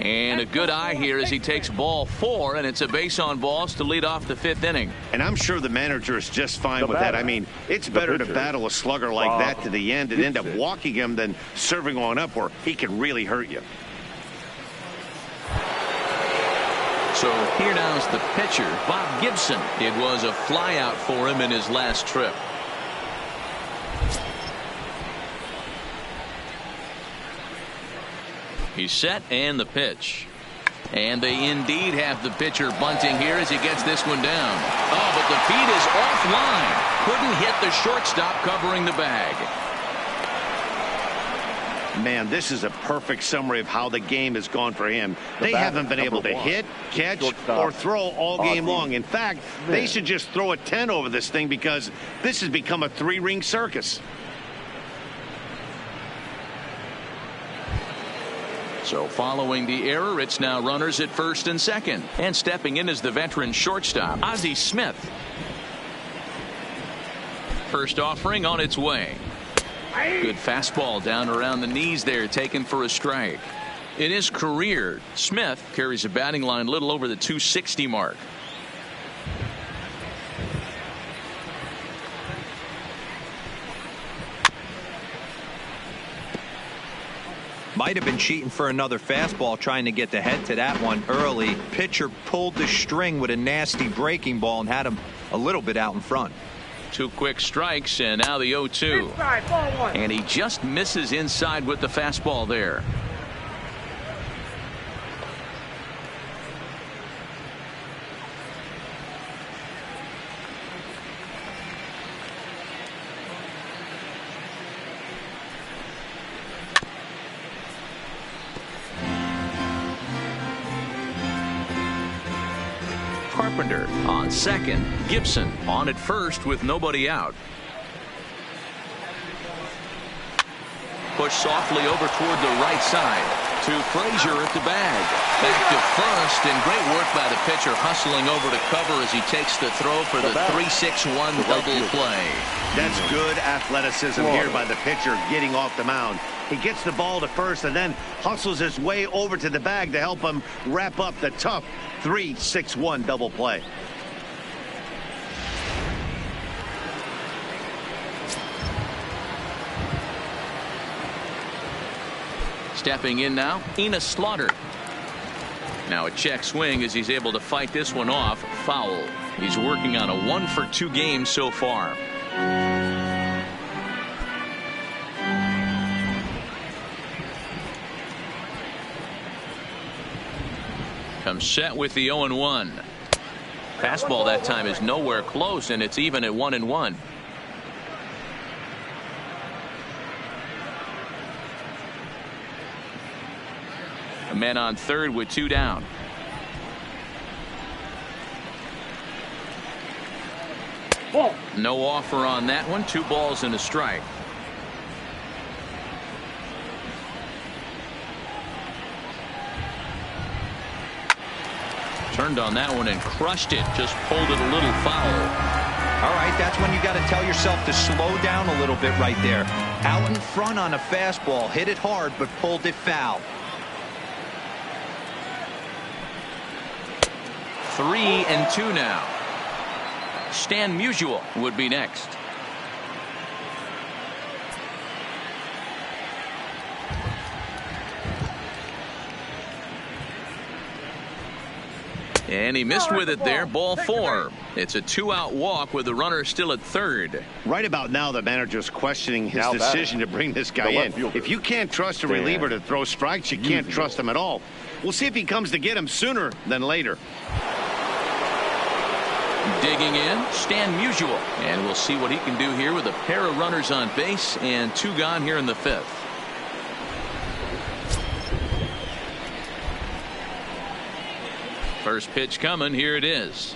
And a good eye here as he takes ball 4, and it's a base on balls to lead off the 5th inning. And I'm sure the manager is just fine with that. I mean, it's better to battle a slugger like that to the end and end up walking him than serving on up where he can really hurt you. So here now is the pitcher, Bob Gibson. It was a flyout for him in his last trip. He's set, and the pitch. And they indeed have the pitcher bunting here as he gets this one down. Oh, but the feed is offline. Couldn't hit the shortstop covering the bag. Man, this is a perfect summary of how the game has gone for him. They haven't been able to hit, catch, or throw all game long. In fact, they should just throw a 10 over this thing because this has become a 3-ring circus. So following the error, it's now runners at first and second. And stepping in is the veteran shortstop, Ozzie Smith. First offering on its way. Good fastball down around the knees there, taken for a strike. In his career, Smith carries a batting line a little over the 260 mark. Might have been cheating for another fastball, trying to get the head to that one early. Pitcher pulled the string with a nasty breaking ball and had him a little bit out in front. 2 quick strikes, and now the 0-2. And he just misses inside with the fastball there. Carpenter on second. Gibson on at first with nobody out. Push softly over toward the right side to Frazier at the bag. Back to first, and great work by the pitcher hustling over to cover as he takes the throw for the 3-6-1 double play. That's good athleticism here by the pitcher getting off the mound. He gets the ball to first and then hustles his way over to the bag to help him wrap up the tough 3-6-1 double play. Stepping in now, Enos Slaughter. Now a check swing as he's able to fight this one off. Foul. He's working on a 1-for-2 game so far. Comes set with the 0-1. Fastball that time is nowhere close, and it's even at 1-1. A man on third with 2 down. Ball. No offer on that one. 2 balls and a strike. Turned on that one and crushed it. Just pulled it a little foul. All right, that's when you got to tell yourself to slow down a little bit right there. Out in front on a fastball, hit it hard, but pulled it foul. 3-2 now. Stan Musial would be next. And he missed with it there. Ball 4. It's a 2-out walk with the runner still at third. Right about now, the manager's questioning his decision to bring this guy in. If you can't trust a reliever to throw strikes, you can't trust him at all. We'll see if he comes to get him sooner than later. Digging in, Stan Musial. And we'll see what he can do here with a pair of runners on base and 2 gone here in the 5th. First pitch coming. Here it is.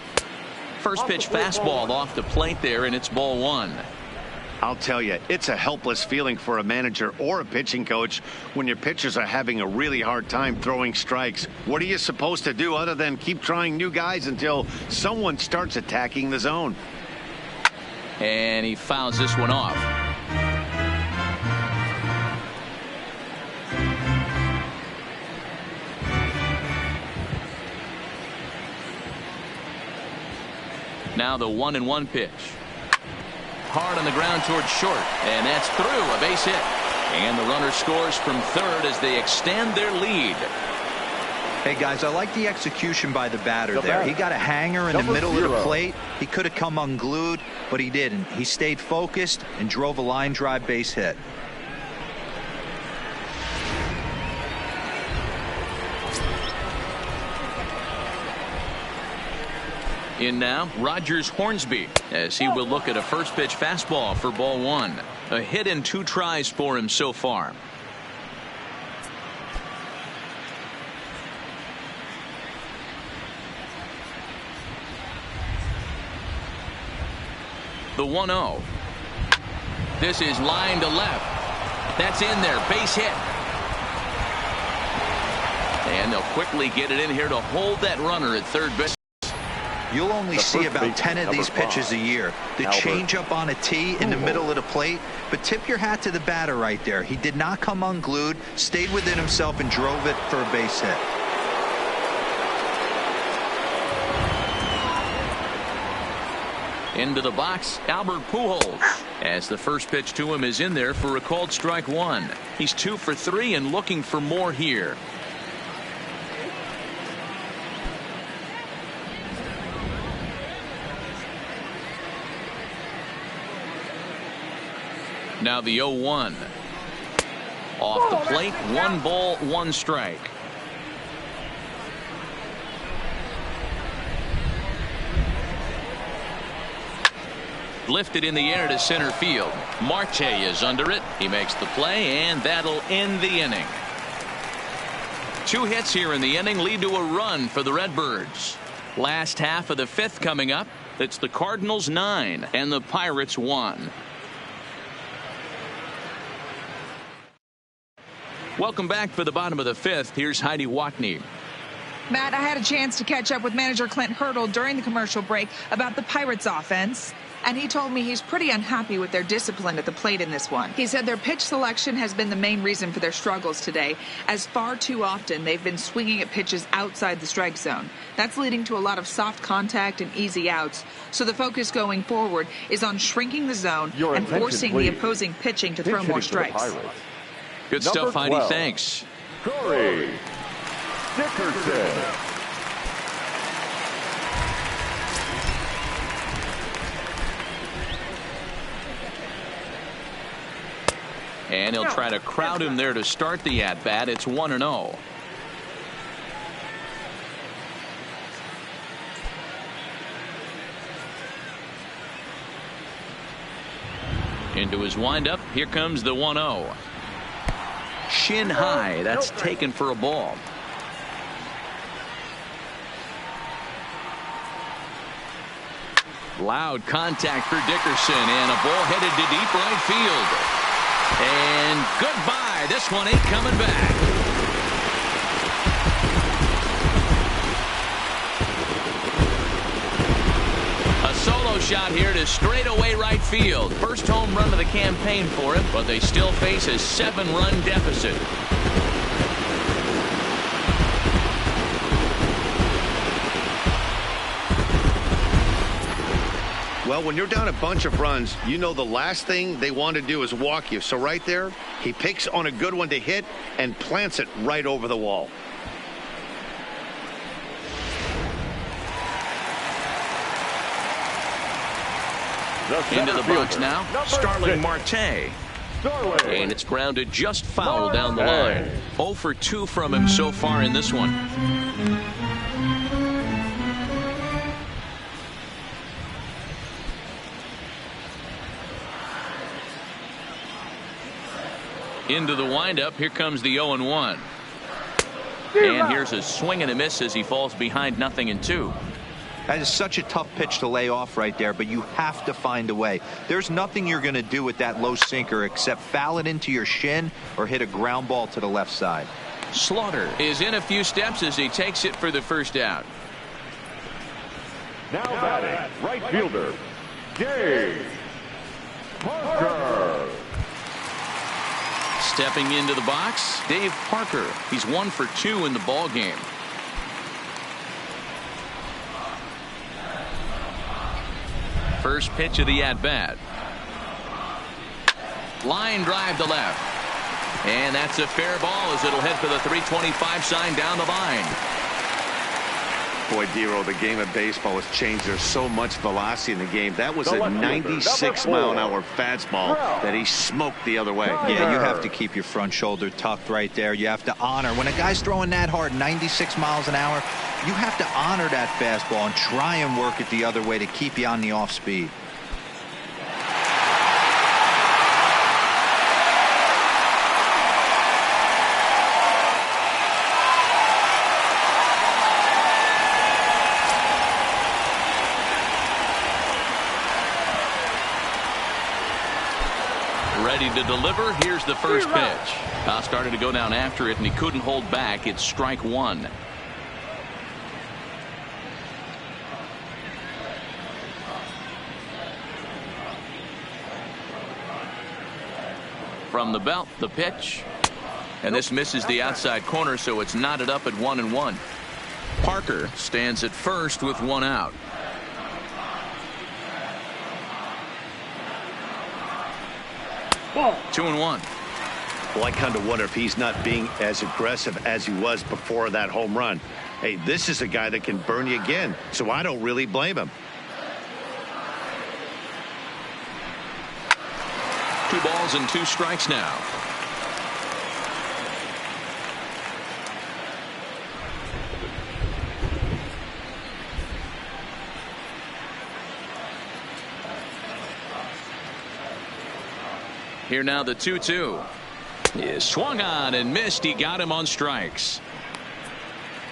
First pitch fastball off the plate there, and it's ball 1. I'll tell you, it's a helpless feeling for a manager or a pitching coach when your pitchers are having a really hard time throwing strikes. What are you supposed to do other than keep trying new guys until someone starts attacking the zone? And he fouls this one off. Now the 1-1 pitch. Hard on the ground towards short, and that's through. A base hit, and the runner scores from third as they extend their lead. Hey guys, I like the execution by the batter there. He got a hanger in the middle of the plate. He could have come unglued, but he didn't. He stayed focused and drove a line drive base hit. In now, Rogers Hornsby, as he will look at a first pitch fastball for ball 1. A hit in 2 tries for him so far. The 1-0. This is line to left. That's in there. Base hit. And they'll quickly get it in here to hold that runner at third base. You'll only see about 10 of these pitches a year. The changeup on a tee in the middle of the plate. But tip your hat to the batter right there. He did not come unglued, stayed within himself, and drove it for a base hit. Into the box, Albert Pujols, as the first pitch to him is in there for a called strike 1. He's 2 for 3 and looking for more here. Now the 0-1. Off the plate, 1 ball, 1 strike. Lifted in the air to center field. Marte is under it. He makes the play, and that'll end the inning. 2 hits here in the inning lead to a run for the Redbirds. Last half of the 5th coming up. It's the Cardinals 9 and the Pirates 1. Welcome back for the bottom of the 5th. Here's Heidi Watney. Matt, I had a chance to catch up with manager Clint Hurdle during the commercial break about the Pirates offense, and he told me he's pretty unhappy with their discipline at the plate in this one. He said their pitch selection has been the main reason for their struggles today, as far too often they've been swinging at pitches outside the strike zone. That's leading to a lot of soft contact and easy outs, so the focus going forward is on shrinking the zone and forcing the opposing pitching to throw more strikes. Good stuff, Heidi. Thanks. Corey Dickerson. And he'll try to crowd him there to start the at-bat. It's 1-0. Into his windup. Here comes the 1-0. Shin high. That's taken for a ball. Loud contact for Dickerson, and a ball headed to deep right field. And goodbye. This one ain't coming back. A solo shot here to straightaway right field. First home run of the campaign for him, but they still face a 7-run deficit. Well, when you're down a bunch of runs, you know the last thing they want to do is walk you. So right there, he picks on a good one to hit and plants it right over the wall. Into the box now, Starling Marte. And it's grounded just foul down the line. 0 for 2 from him so far in this one. Into the windup. Here comes the 0-1. And here's a swing and a miss as he falls behind 0-2. That is such a tough pitch to lay off right there, but you have to find a way. There's nothing you're going to do with that low sinker except foul it into your shin or hit a ground ball to the left side. Slaughter is in a few steps as he takes it for the first out. Now batting, right fielder, Dave Parker. Stepping into the box, Dave Parker. He's 1 for 2 in the ball game. First pitch of the at-bat. Line drive to left. And that's a fair ball as it'll head for the 325 sign down the line. Boy, Dero, the game of baseball has changed. There's so much velocity in the game. That was a 96-mile-an-hour fastball that he smoked the other way. Yeah, you have to keep your front shoulder tucked right there. You have to honor. When a guy's throwing that hard, 96 miles an hour, you have to honor that fastball and try and work it the other way to keep you on the off speed. Ready to deliver. Here's the first pitch. Started to go down after it, and he couldn't hold back. It's strike one. From the belt, the pitch. And this misses the outside corner, so it's knotted up at 1-1. Parker stands at first with 1 out. Ball. 2-1. Well, I kind of wonder if he's not being as aggressive as he was before that home run. Hey, this is a guy that can burn you again, so I don't really blame him. 2 balls and 2 strikes now. Here now the 2-2 is swung on and missed. He got him on strikes.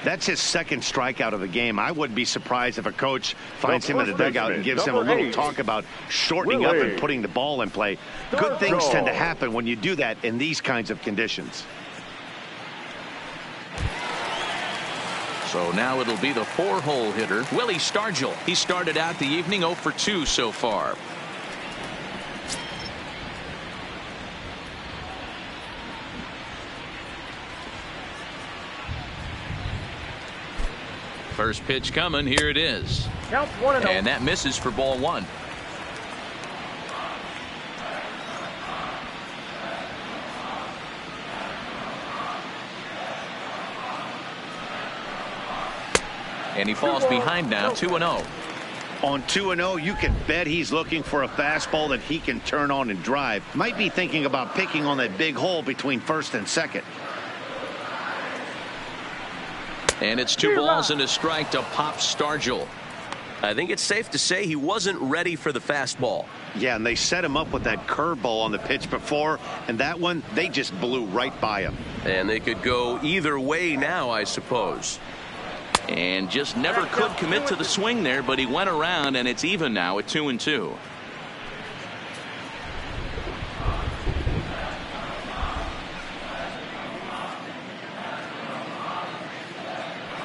That's his second strikeout of the game. I wouldn't be surprised if a coach finds him in the dugout and gives him a little talk about shortening up and putting the ball in play. Good things tend to happen when you do that in these kinds of conditions. So now it'll be the 4-hole hitter, Willie Stargell. He started out the evening 0 for 2 so far. First pitch coming. Here it is. Count 1-0. And that misses for ball 1. And he falls behind now, 2-0. On 2-0, you can bet he's looking for a fastball that he can turn on and drive. Might be thinking about picking on that big hole between first and second. And it's 2 balls and a strike to Pop Stargell. I think it's safe to say he wasn't ready for the fastball. Yeah, and they set him up with that curveball on the pitch before, and that one, they just blew right by him. And they could go either way now, I suppose. And just never could commit to the swing there, but he went around, and it's even now at 2-2.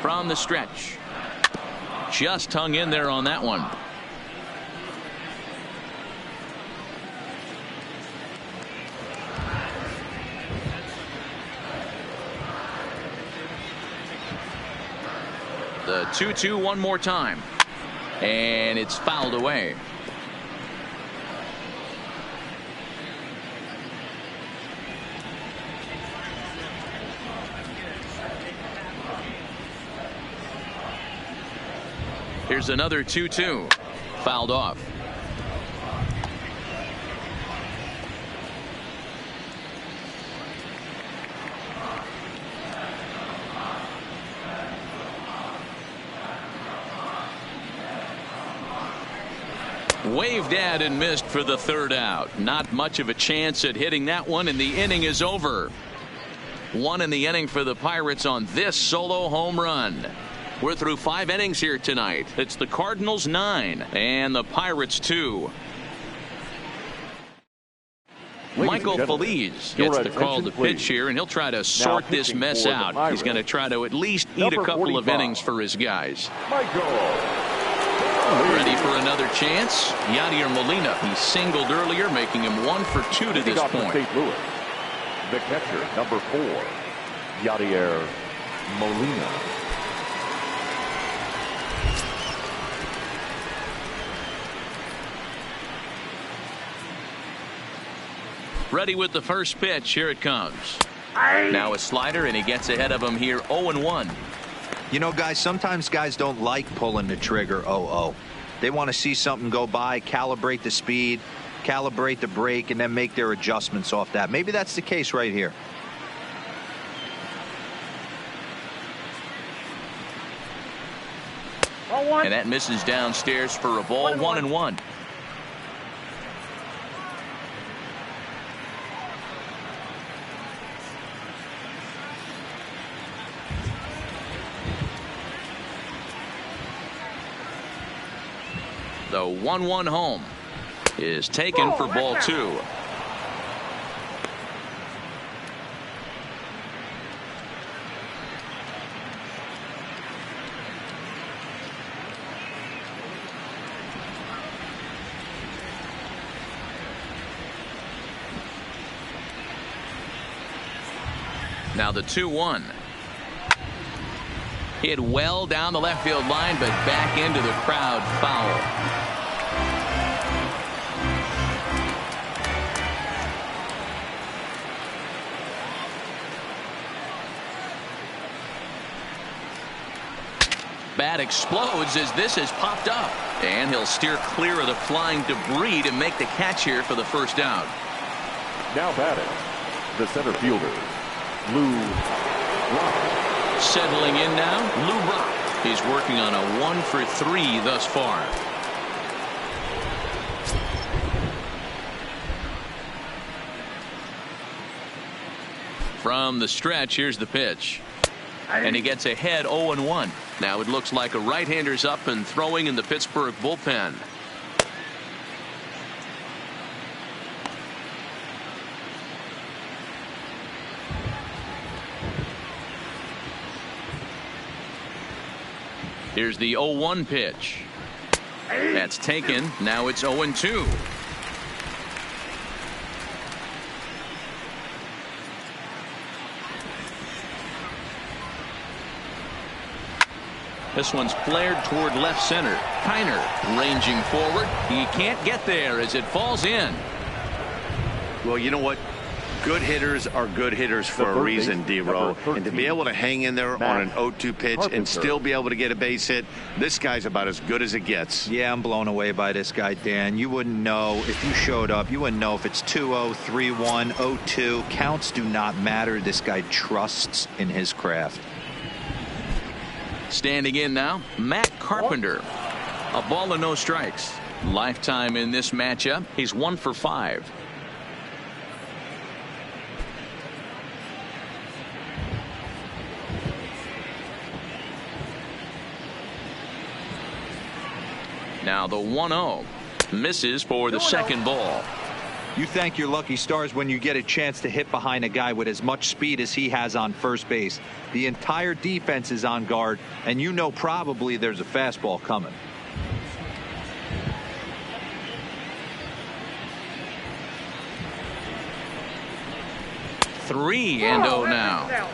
From the stretch. Just hung in there on that one. The 2-2 one more time. And it's fouled away. Here's another 2-2. Fouled off. Waved at and missed for the 3rd out. Not much of a chance at hitting that one, and the inning is over. 1 in the inning for the Pirates on this solo home run. We're through 5 innings here tonight. It's the Cardinals 9 and the Pirates 2. Michael Feliz gets the call to pitch here, and he'll try to sort this mess out. He's going to try to at least eat a couple of innings for his guys. Ready for another chance? Yadier Molina. He singled earlier, making him 1 for 2 to this point. The catcher, number 4, Yadier Molina. Ready with the first pitch. Here it comes. Now a slider, and he gets ahead of him here 0-1. You know, guys, sometimes guys don't like pulling the trigger 0-0. They want to see something go by, calibrate the speed, calibrate the brake, and then make their adjustments off that. Maybe that's the case right here. And that misses downstairs for a ball. 1-1. The 1-1 home is taken for ball 2. Now the 2-1. Hit well down the left field line, but back into the crowd. Foul. Bat explodes as this has popped up, and he'll steer clear of the flying debris to make the catch here for the first out. Now batting, the center fielder, Lou Brock. Settling in now, Lou Brock. He's working on a 1 for 3 thus far. From the stretch, here's the pitch. And he gets ahead 0-1. Now it looks like a right-hander's up and throwing in the Pittsburgh bullpen. Here's the 0-1 pitch. That's taken. Now it's 0-2. This one's flared toward left center. Kiner ranging forward. He can't get there as it falls in. Well, you know what? Good hitters are good hitters for a reason, D-Row. And to be able to hang in there on an 0-2 pitch and still be able to get a base hit, this guy's about as good as it gets. Yeah, I'm blown away by this guy, Dan. You wouldn't know if you showed up. You wouldn't know if it's 2-0, 3-1, 0-2. Counts do not matter. This guy trusts in his craft. Standing in now, Matt Carpenter. A ball and no strikes. Lifetime in this matchup, he's 1 for 5. Now the 1-0 misses for the second ball. You thank your lucky stars when you get a chance to hit behind a guy with as much speed as he has on first base. The entire defense is on guard, and you know probably there's a fastball coming. Three and 0 now.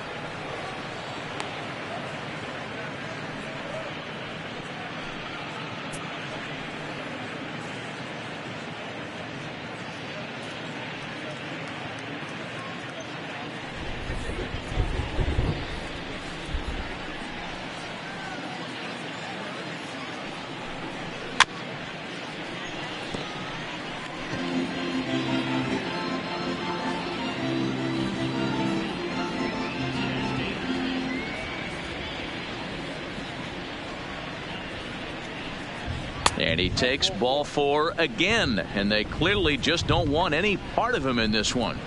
And he takes ball 4 again, and they clearly just don't want any part of him in this one.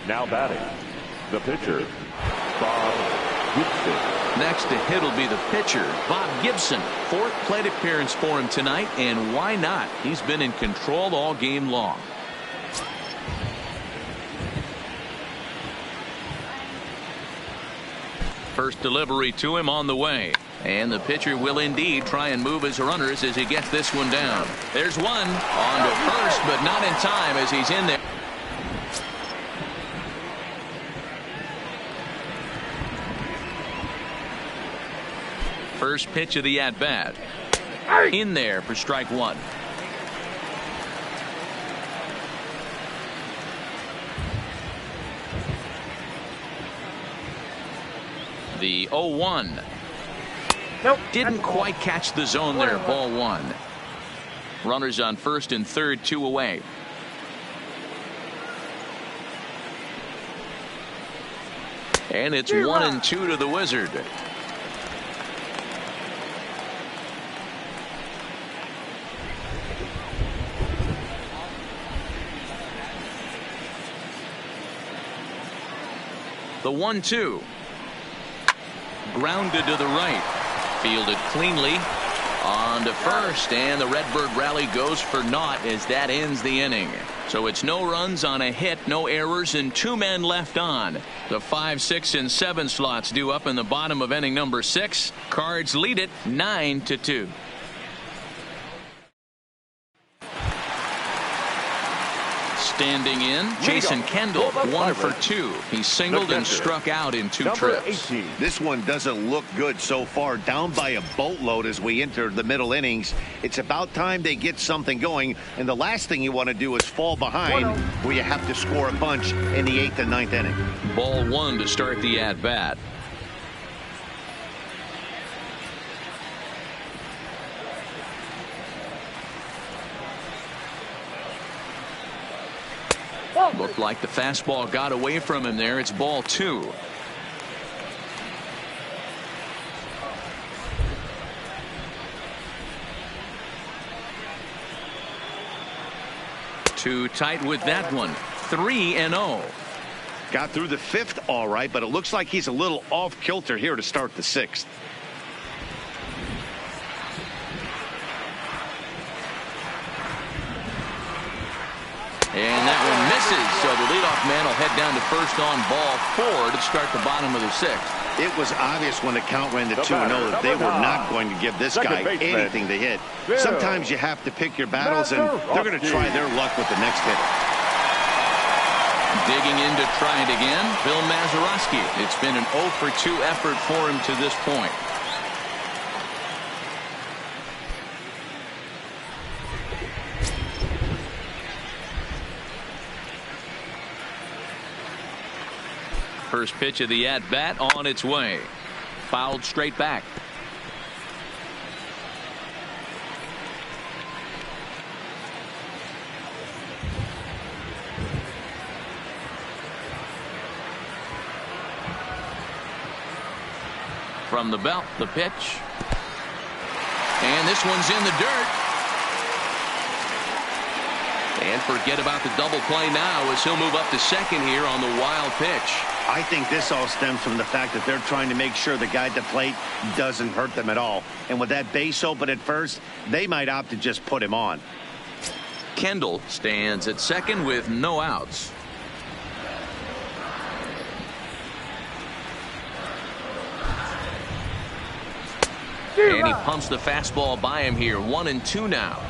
Now batting, the pitcher, Bob Gibson. Next to hit will be the pitcher, Bob Gibson. 4th plate appearance for him tonight, and why not? He's been in control all game long. First delivery to him on the way. And the pitcher will indeed try and move his runners as he gets this one down. There's one on to first, but not in time as he's in there. First pitch of the at-bat. In there for strike 1. The 0-1. Nope. Didn't quite catch the zone there. Ball 1. Runners on first and third, 2 away. And it's 1-2 to the Wizard. The 1-2. Grounded to the right. Fielded cleanly on to first, and the Redbird rally goes for naught as that ends the inning. So it's no runs on a hit, no errors, and 2 men left on. The 5, 6, and 7 slots due up in the bottom of inning number 6. Cards lead it 9-2. Standing in, Jason Kendall, 1 for 2. He singled and struck out in 2 trips. 18. This one doesn't look good so far. Down by a boatload as we enter the middle innings. It's about time they get something going. And the last thing you want to do is fall behind where you have to score a bunch in the 8th and 9th inning. Ball 1 to start the at-bat. Looked like the fastball got away from him there. It's ball 2. Too tight with that one. 3-0. Got through the 5th all right, but it looks like he's a little off kilter here to start the 6th. And that one misses, so the leadoff man will head down to first on ball 4 to start the bottom of the 6th. It was obvious when the count ran to 2-0 that they were not going to give this guy anything to hit. Sometimes you have to pick your battles, and they're going to try their luck with the next hitter. Digging in to try it again, Bill Mazeroski. It's been an 0 for 2 effort for him to this point. First pitch of the at-bat on its way. Fouled straight back. From the belt, the pitch. And this one's in the dirt. And forget about the double play now as he'll move up to second here on the wild pitch. I think this all stems from the fact that they're trying to make sure the guy at the plate doesn't hurt them at all. And with that base open at first, they might opt to just put him on. Kendall stands at second with no outs. And he pumps the fastball by him here. 1-2 now.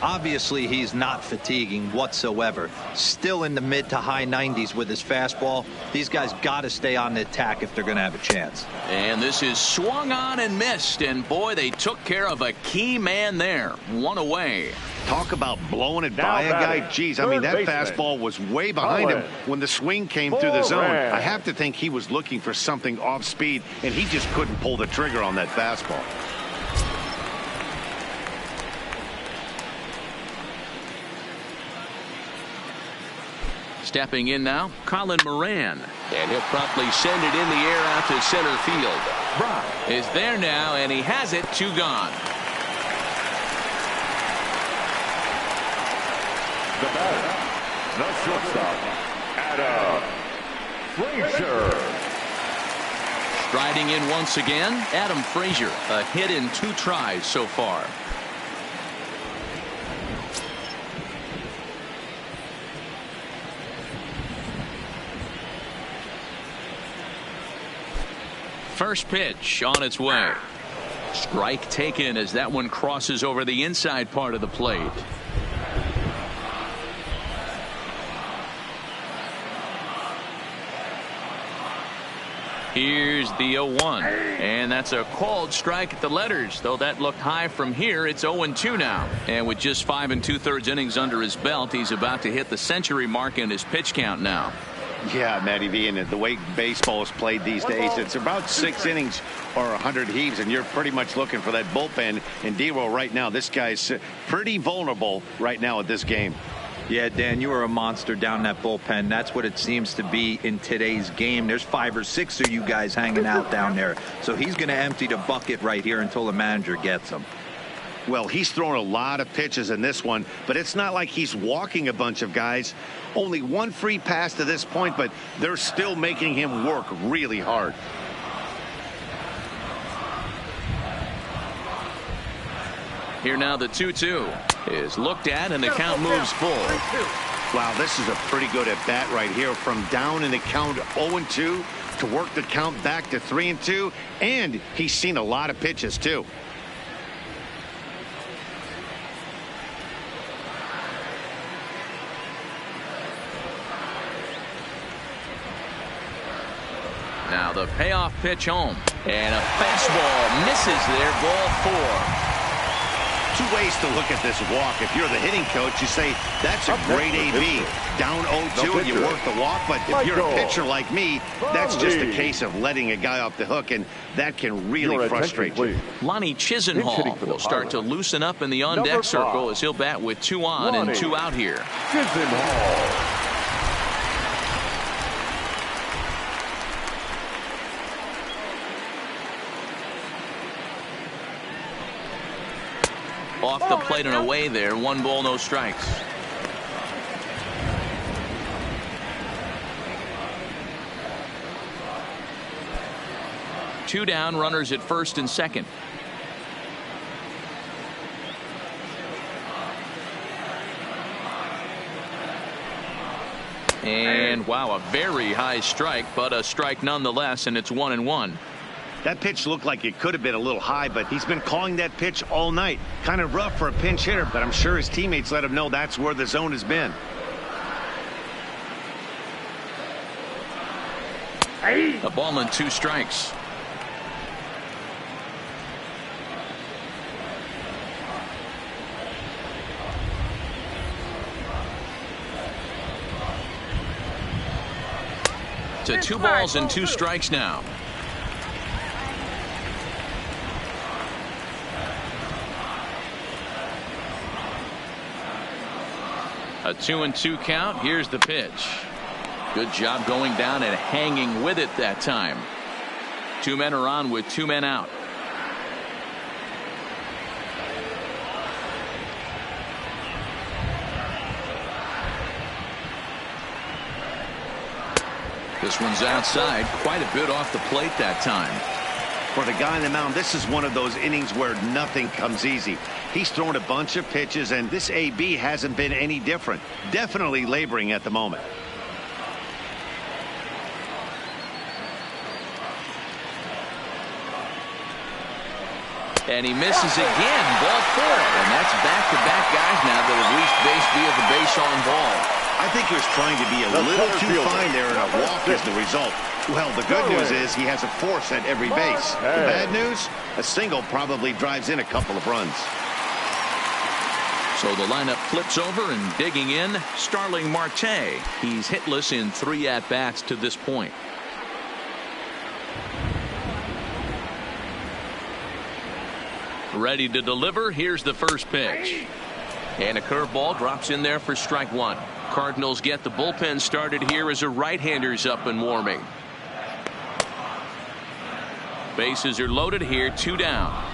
Obviously, he's not fatiguing whatsoever. Still in the mid to high 90s with his fastball. These guys got to stay on the attack if they're going to have a chance. And this is swung on and missed. And boy, they took care of a key man there. One away. Talk about blowing it by a guy. Jeez, I mean, that fastball was way behind him when the swing came through the zone. I have to think he was looking for something off speed, and he just couldn't pull the trigger on that fastball. Stepping in now, Colin Moran. And he'll promptly send it in the air out to center field. Brock is there now, and he has it. 2 gone. The batter, the shortstop, Adam Frazier. Striding in once again, Adam Frazier. A hit in 2 tries so far. First pitch on its way. Strike taken as that one crosses over the inside part of the plate. Here's the 0-1. And that's a called strike at the letters. Though that looked high from here, it's 0-2 now. And with just 5 2/3 innings under his belt, he's about to hit the century mark in his pitch count now. Yeah, Matty V, and the way baseball is played these days, it's about 6 innings or 100 heaves, and you're pretty much looking for that bullpen. And D-Roll right now, this guy's pretty vulnerable right now at this game. Yeah, Dan, you are a monster down that bullpen. That's what it seems to be in today's game. There's 5 or 6 of you guys hanging out down there. So he's going to empty the bucket right here until the manager gets him. Well, he's thrown a lot of pitches in this one, but it's not like he's walking a bunch of guys. Only 1 free pass to this point, but they're still making him work really hard. Here now the 2-2 is looked at, and the count moves full. Wow, this is a pretty good at bat right here, from down in the count 0-2 to work the count back to 3-2, and he's seen a lot of pitches too. Now the payoff pitch home, and a fastball misses there. Ball 4. 2 ways to look at this walk. If you're the hitting coach, you say that's a great AB. Down 0-2 and you work the walk, but if you're a pitcher like me, that's just a case of letting a guy off the hook, and that can really frustrate you. Lonnie Chisenhall will start to loosen up in the on-deck circle as he'll bat with 2 on and 2 out here. Chisenhall. Off the plate and away there. 1 ball, no strikes. Two down, runners at first and second. And wow, a very high strike, but a strike nonetheless, and it's 1-1. That pitch looked like it could have been a little high, but he's been calling that pitch all night. Kind of rough for a pinch hitter, but I'm sure his teammates let him know that's where the zone has been. A ball and 2 strikes. To with 2 balls and 2 strikes now. A 2-2 count. Here's the pitch. Good job going down and hanging with it that time. 2 men are on with 2 men out. This one's outside, quite a bit off the plate that time. For the guy on the mound, this is one of those innings where nothing comes easy. He's thrown a bunch of pitches, and this AB hasn't been any different. Definitely laboring at the moment. And he misses again. Ball 4. And that's back-to-back guys now that have reached base via the base on ball. I think he was trying to be a little too fine there, and a walk is the result. Well, the good news is he has a force at every base. The bad news, a single probably drives in a couple of runs. So the lineup flips over, and digging in, Starling Marte. He's hitless in 3 at-bats to this point. Ready to deliver. Here's the first pitch. And a curveball drops in there for strike 1. Cardinals get the bullpen started here as a right-hander's up and warming. Bases are loaded here, 2 down.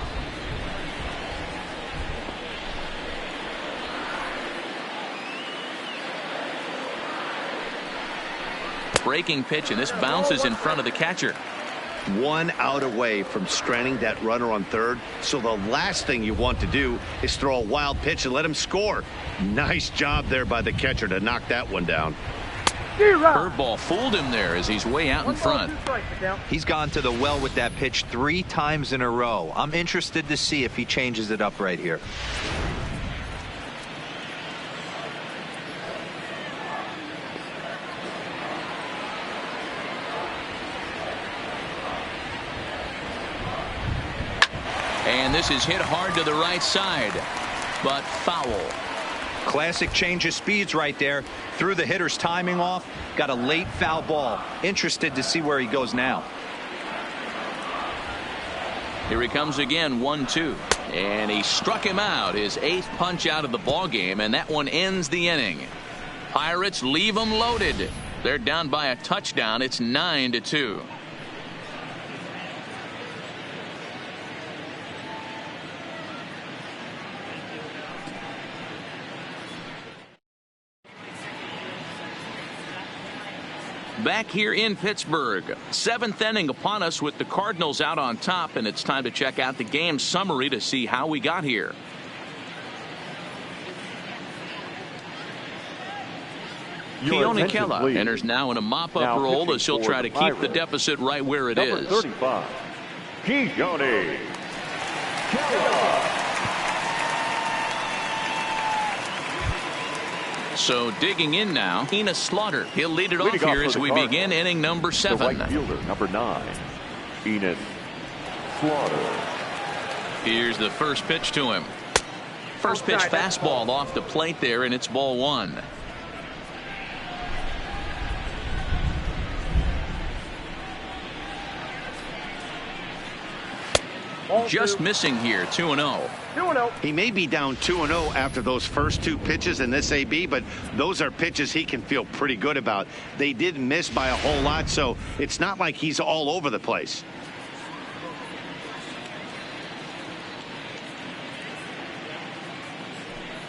Breaking pitch, and this bounces in front of the catcher. 1 out away from stranding that runner on third, so the last thing you want to do is throw a wild pitch and let him score. Nice job there by the catcher to knock that one down. Curveball fooled him there as he's way out in front. He's gone to the well with that pitch 3 times in a row. I'm interested to see if he changes it up right here. And this is hit hard to the right side, but foul. Classic change of speeds right there. Threw the hitter's timing off. Got a late foul ball. Interested to see where he goes now. Here he comes again, 1-2. And he struck him out, his 8th punch out of the ball game, and that one ends the inning. Pirates leave them loaded. They're down by a touchdown. It's 9-2. Back here in Pittsburgh, 7th inning upon us with the Cardinals out on top, and it's time to check out the game summary to see how we got here. Keone Kela enters now in a mop-up role as she'll try to keep the deficit right where it is. 35, Keone Kela. So digging in now, Enos Slaughter. He'll lead it off here as we begin inning number 7. The right fielder, number 9, Enos Slaughter. Here's the first pitch to him. First pitch fastball off the plate there, and it's ball 1. Just missing here, 2-0. He may be down 2-0 after those first 2 pitches in this AB, but those are pitches he can feel pretty good about. They did miss by a whole lot, so it's not like he's all over the place.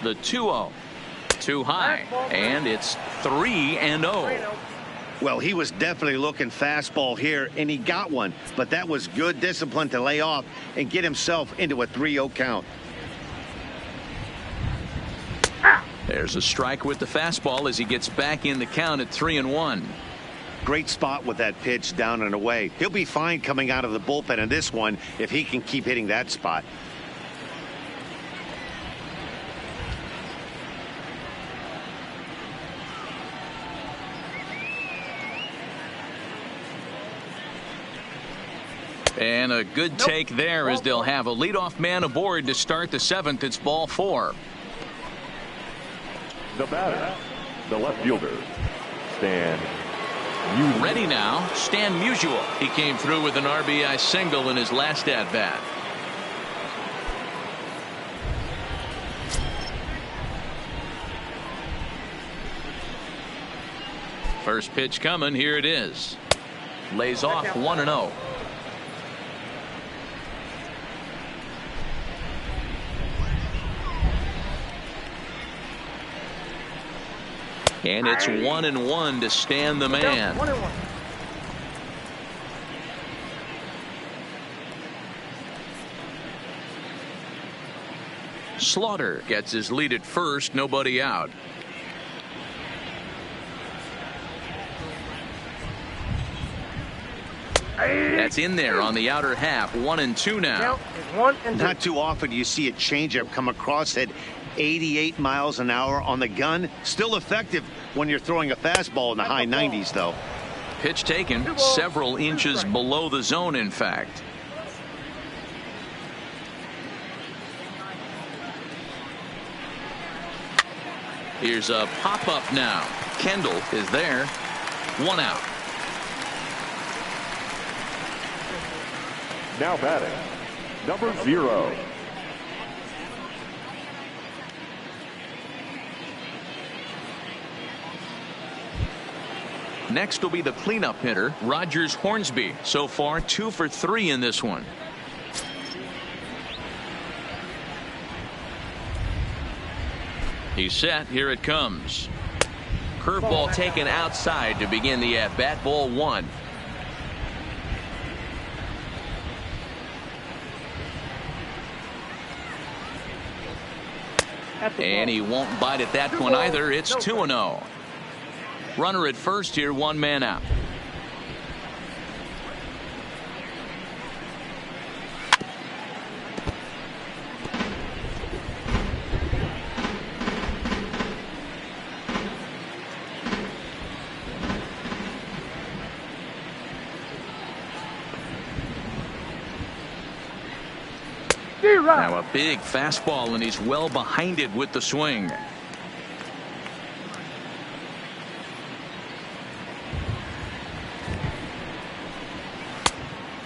The 2-0. Too high, and it's 3-0. Well, he was definitely looking fastball here, and he got one, but that was good discipline to lay off and get himself into a 3-0 count. There's a strike with the fastball as he gets back in the count at 3-1. Great spot with that pitch down and away. He'll be fine coming out of the bullpen in this one if he can keep hitting that spot. And a good take there as they'll have a leadoff man aboard to start the 7th. It's ball 4. The batter, the left fielder, Stan Ready now, Stan Musial. He came through with an RBI single in his last at-bat. First pitch coming. Here it is. Lays off 1-0. And it's 1-1 to Stan the man. 1-1. Slaughter gets his lead at first, nobody out. That's in there on the outer half. 1-2 now. Count is 1 and 2. Not too often do you see a changeup come across at 88 miles an hour on the gun. Still effective when you're throwing a fastball in the high 90s, though. Pitch taken several inches below the zone, in fact. Here's a pop-up now. Kendall is there. 1 out. Now batting, number 0. Next will be the cleanup hitter, Rogers Hornsby. So far, 2 for 3 in this one. He's set. Here it comes. Curveball taken outside to begin the at-bat. Ball 1. And he won't bite at that one either. It's 2-0. Runner at first here, 1 man out. Now a big fastball, and he's well behind it with the swing.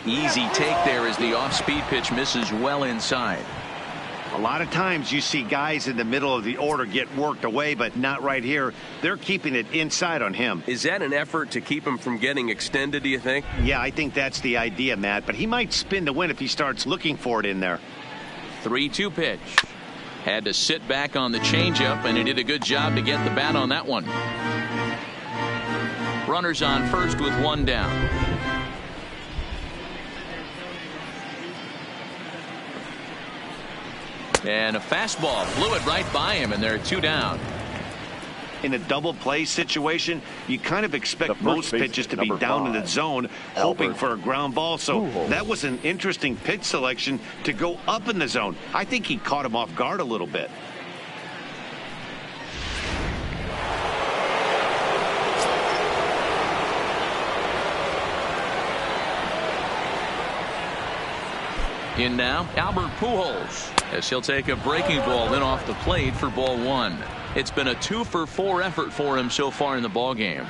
Easy take there as the off-speed pitch misses well inside. A lot of times you see guys in the middle of the order get worked away, but not right here. They're keeping it inside on him. Is that an effort to keep him from getting extended, do you think? Yeah, I think that's the idea, Matt, but he might spin to win if he starts looking for it in there. 3-2 pitch. Had to sit back on the changeup, and he did a good job to get the bat on that one. Runners on first with 1 down. And a fastball flew it right by him, and they're 2 down. In a double play situation, you kind of expect most pitches to be down in the zone, hoping for a ground ball. So that was an interesting pitch selection to go up in the zone. I think he caught him off guard a little bit. In now, Albert Pujols, as he'll take a breaking ball in off the plate for ball 1. It's been a 2 for 4 effort for him so far in the ball game.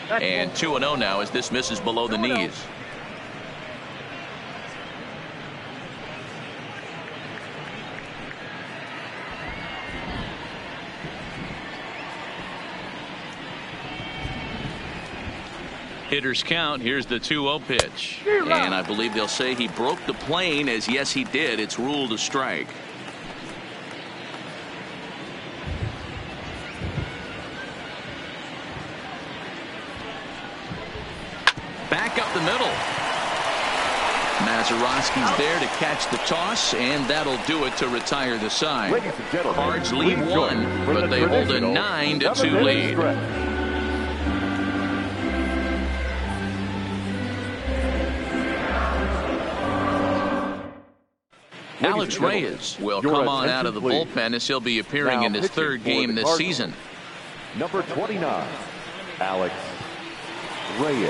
And 2-0 now as this misses below the knees. Hitters count. Here's the 2-0 pitch. And I believe they'll say he broke the plane, as yes he did. It's ruled a strike. Back up the middle. Mazeroski's there to catch the toss, and that'll do it to retire the side. Cards lead 1, but they hold a 9-2 lead. Alex Reyes will come on out of the bullpen as he'll be appearing in his 3rd game this season. Number 29, Alex Reyes.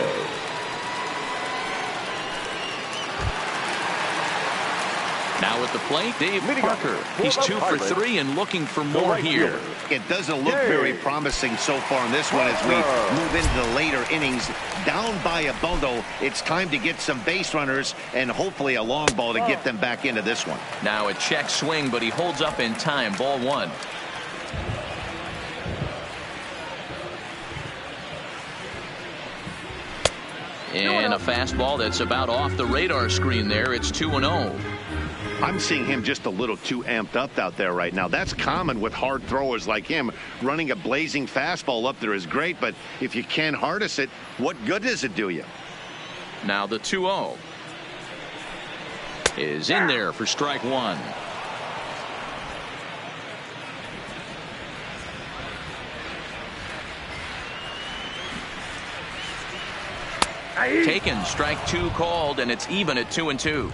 Now at the plate, Dave Parker. He's 2 for 3 and looking for more here. It doesn't look very promising so far in this one as we move into the later innings. Down by a bundle, it's time to get some base runners and hopefully a long ball to get them back into this one. Now a check swing, but he holds up in time. Ball 1. And a fastball that's about off the radar screen there. It's 2-0. I'm seeing him just a little too amped up out there right now. That's common with hard throwers like him. Running a blazing fastball up there is great, but if you can't harness it, what good does it do you? Now the 2-0 is in there for strike 1. Taken, strike 2 called, and it's even at 2-2.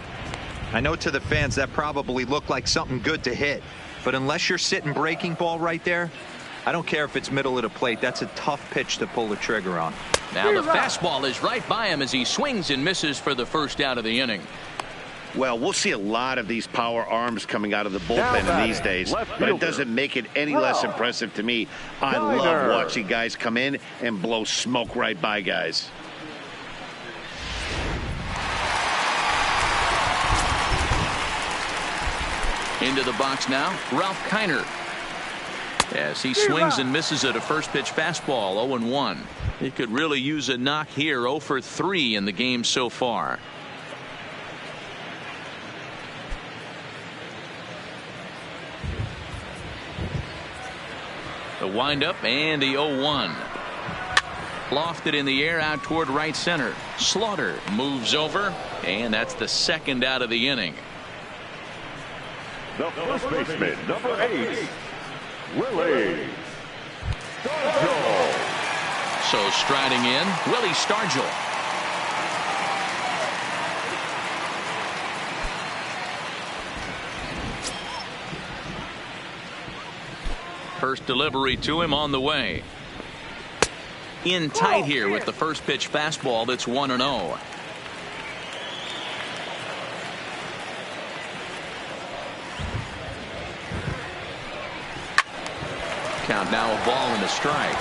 I know to the fans that probably looked like something good to hit, but unless you're sitting breaking ball right there, I don't care if it's middle of the plate. That's a tough pitch to pull the trigger on. Now the fastball is right by him as he swings and misses for the first out of the inning. Well, we'll see a lot of these power arms coming out of the bullpen in these days, but it doesn't make it any less impressive to me. I love watching guys come in and blow smoke right by guys. Into the box now, Ralph Kiner. As he swings and misses at a first pitch fastball, 0-1. He could really use a knock here, 0 for 3 in the game so far. The windup and the 0-1. Lofted in the air out toward right center. Slaughter moves over, and that's the second out of the inning. The first baseman, number 8, Willie Stargell. So striding in, Willie Stargell. First delivery to him on the way. In tight here with the first pitch fastball that's 1-0. Count now, a ball and a strike.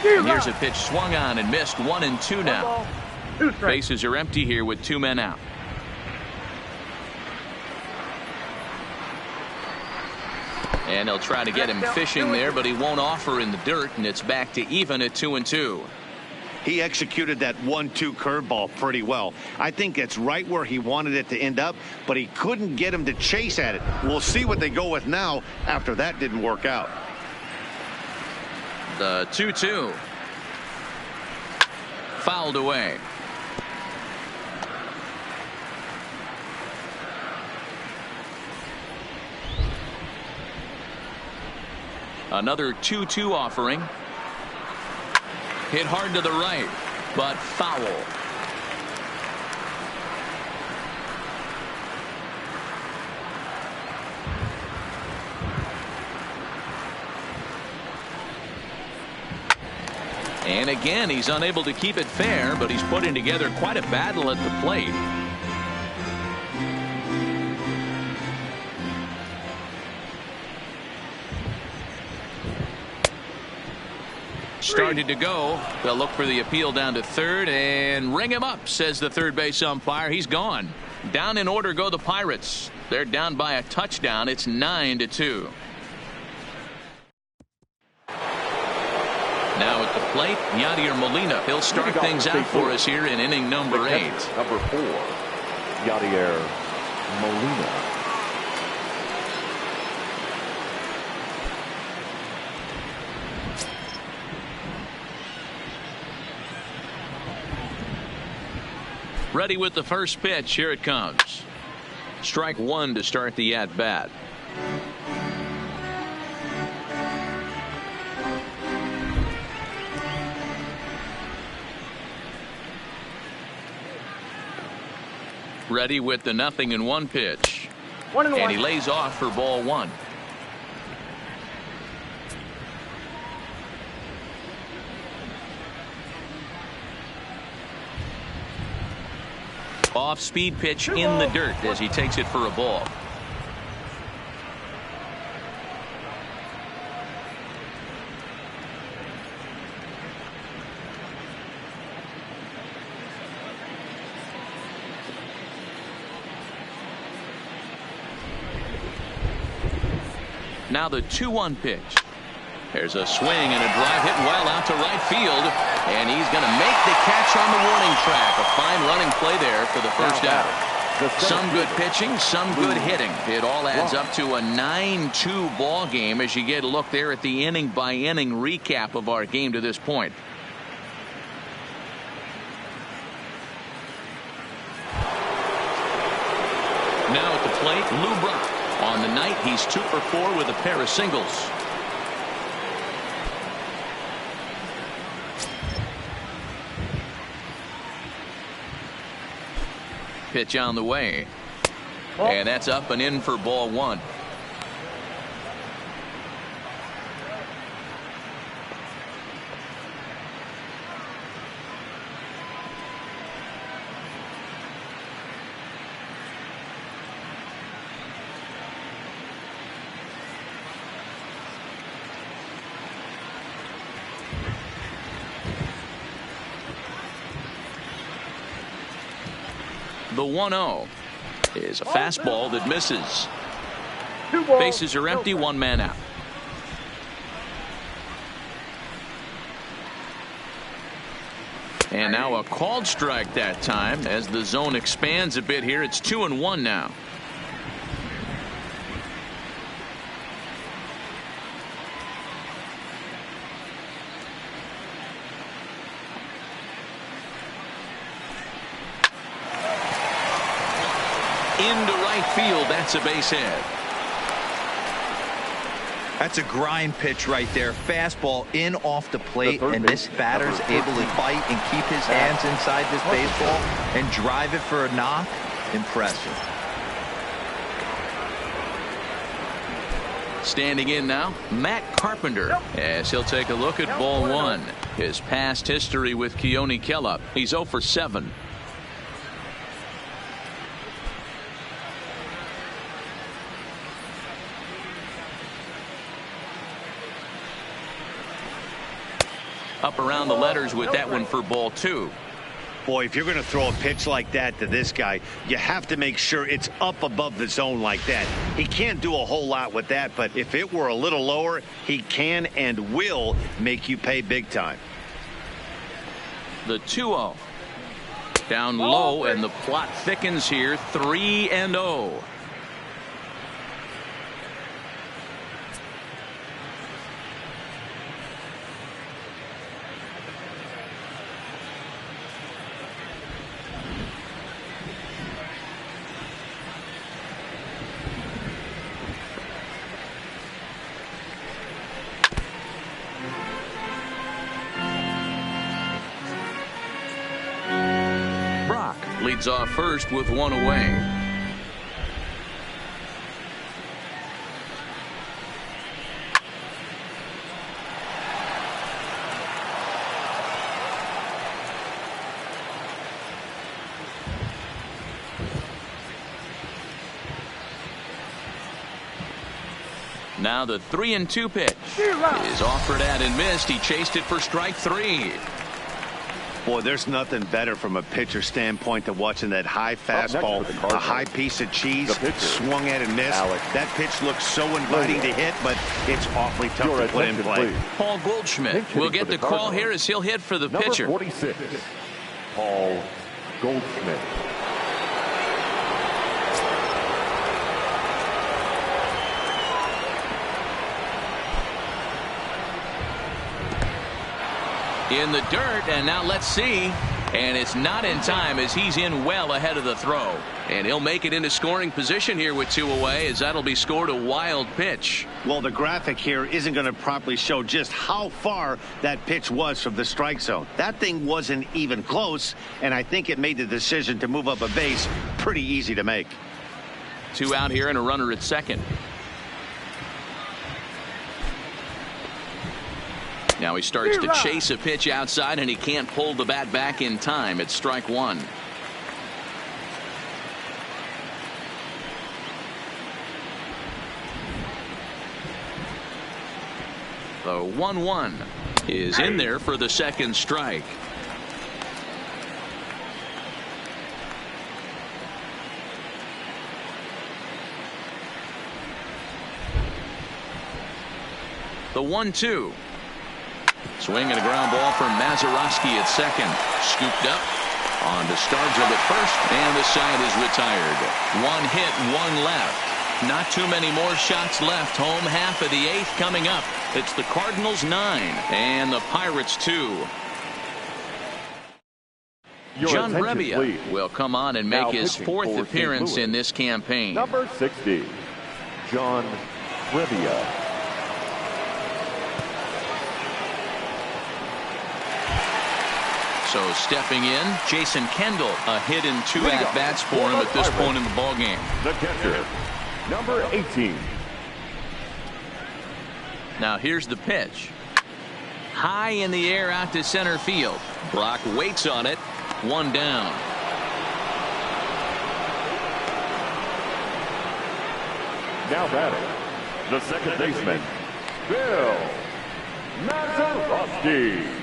And here's a pitch swung on and missed. 1-2 now. Bases are empty here with 2 men out. And they'll try to get him fishing there, but he won't offer in the dirt, and it's back to even at 2-2. He executed that 1-2 curveball pretty well. I think it's right where he wanted it to end up, but he couldn't get him to chase at it. We'll see what they go with now after that didn't work out. The 2-2. Fouled away. Another 2-2 offering. Hit hard to the right, but foul. And again, he's unable to keep it fair, but he's putting together quite a battle at the plate. Started to go. They'll look for the appeal down to third and ring him up, says the third base umpire. He's gone. Down in order go the Pirates. They're down by a touchdown. It's 9-2. Now at the plate, Yadier Molina. He'll start things out for us here in inning number 8. Number 4, Yadier Molina. Ready with the first pitch. Here it comes. Strike 1 to start the at-bat. Ready with the 0-1 pitch. And he lays off for ball 1. Off-speed pitch in the dirt as he takes it for a ball. Now the 2-1 pitch. There's a swing and a drive hit well out to right field, and he's going to make the catch on the warning track. A fine running play there for the first out. Some good pitching, some good hitting. It all adds up to a 9-2 ball game as you get a look there at the inning by inning recap of our game to this point. Now at the plate, Lou Brock. On the night, he's 2 for 4 with a pair of singles. Pitch on the way. And that's up and in for ball 1. The 1-0 is a fastball that misses. Bases are empty, 1 man out. And now a called strike that time as the zone expands a bit here. It's 2-1 now. Into right field. That's a base hit. That's a grind pitch right there. Fastball in off the plate, and this batter's able to fight and keep his hands inside this baseball and drive it for a knock. Impressive. Standing in now, Matt Carpenter, as he'll take a look at ball 1. His past history with Keone Kela. He's 0 for 7. Up around the letters with that one for ball 2. Boy, if you're going to throw a pitch like that to this guy, you have to make sure it's up above the zone like that. He can't do a whole lot with that, but if it were a little lower, he can and will make you pay big time. The 2-0. Down low, and the plot thickens here. 3-0. Leads off first with 1 away. Now the 3-2 pitch is offered at and missed. He chased it for strike 3. Boy, there's nothing better from a pitcher standpoint than watching that high fastball, a high piece of cheese, swung at and missed. That pitch looks so inviting to hit, but it's awfully tough to put in play. Paul Goldschmidt will get the call here as he'll hit for the pitcher. Number 46, Paul Goldschmidt. In the dirt, and now let's see. And it's not in time as he's in well ahead of the throw. And he'll make it into scoring position here with 2 away, as that'll be scored a wild pitch. Well, the graphic here isn't going to properly show just how far that pitch was from the strike zone. That thing wasn't even close, and I think it made the decision to move up a base pretty easy to make. 2 out here and a runner at second. Now he starts to chase a pitch outside, and he can't pull the bat back in time. It's strike 1. The 1-1 is in there for the second strike. The 1-2. Swing and a ground ball from Mazeroski at second. Scooped up. On to Stargell at first, and the side is retired. One hit, one left. Not too many more shots left. Home half of the eighth coming up. It's the Cardinals 9 and the Pirates 2. John Brebbia will come on and make his fourth appearance in this campaign. Number 60, John Brebbia. So stepping in, Jason Kendall, a hit and 2 at-bats for him at this point in the ballgame. The catcher, number 18. Now here's the pitch. High in the air out to center field. Brock waits on it. One down. Now batting, the second baseman, Bill Mazeroski.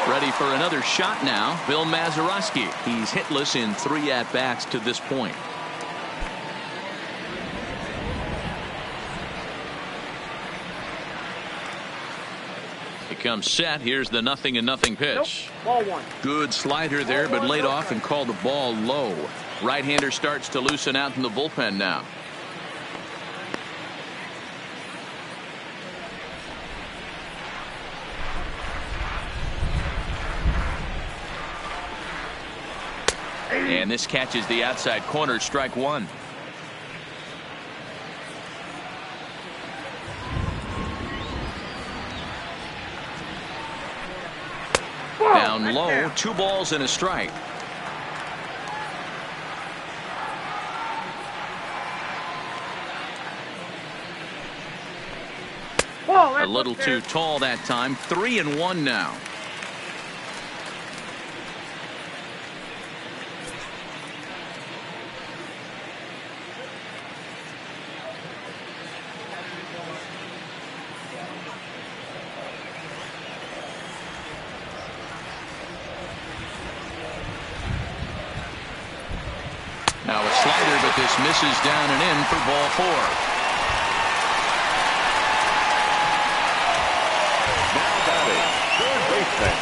Ready for another shot now, Bill Mazeroski. He's hitless in 3 at-bats to this point. He comes set. Here's the 0-0 pitch. Ball 1. Good slider there, but laid off and called the ball low. Right-hander starts to loosen out in the bullpen now. And this catches the outside corner, strike one. Down low, 2 balls and a strike. A little too tall that time. 3-1 now. Now a slider, but this misses down and in for ball 4. Now batting, third baseman,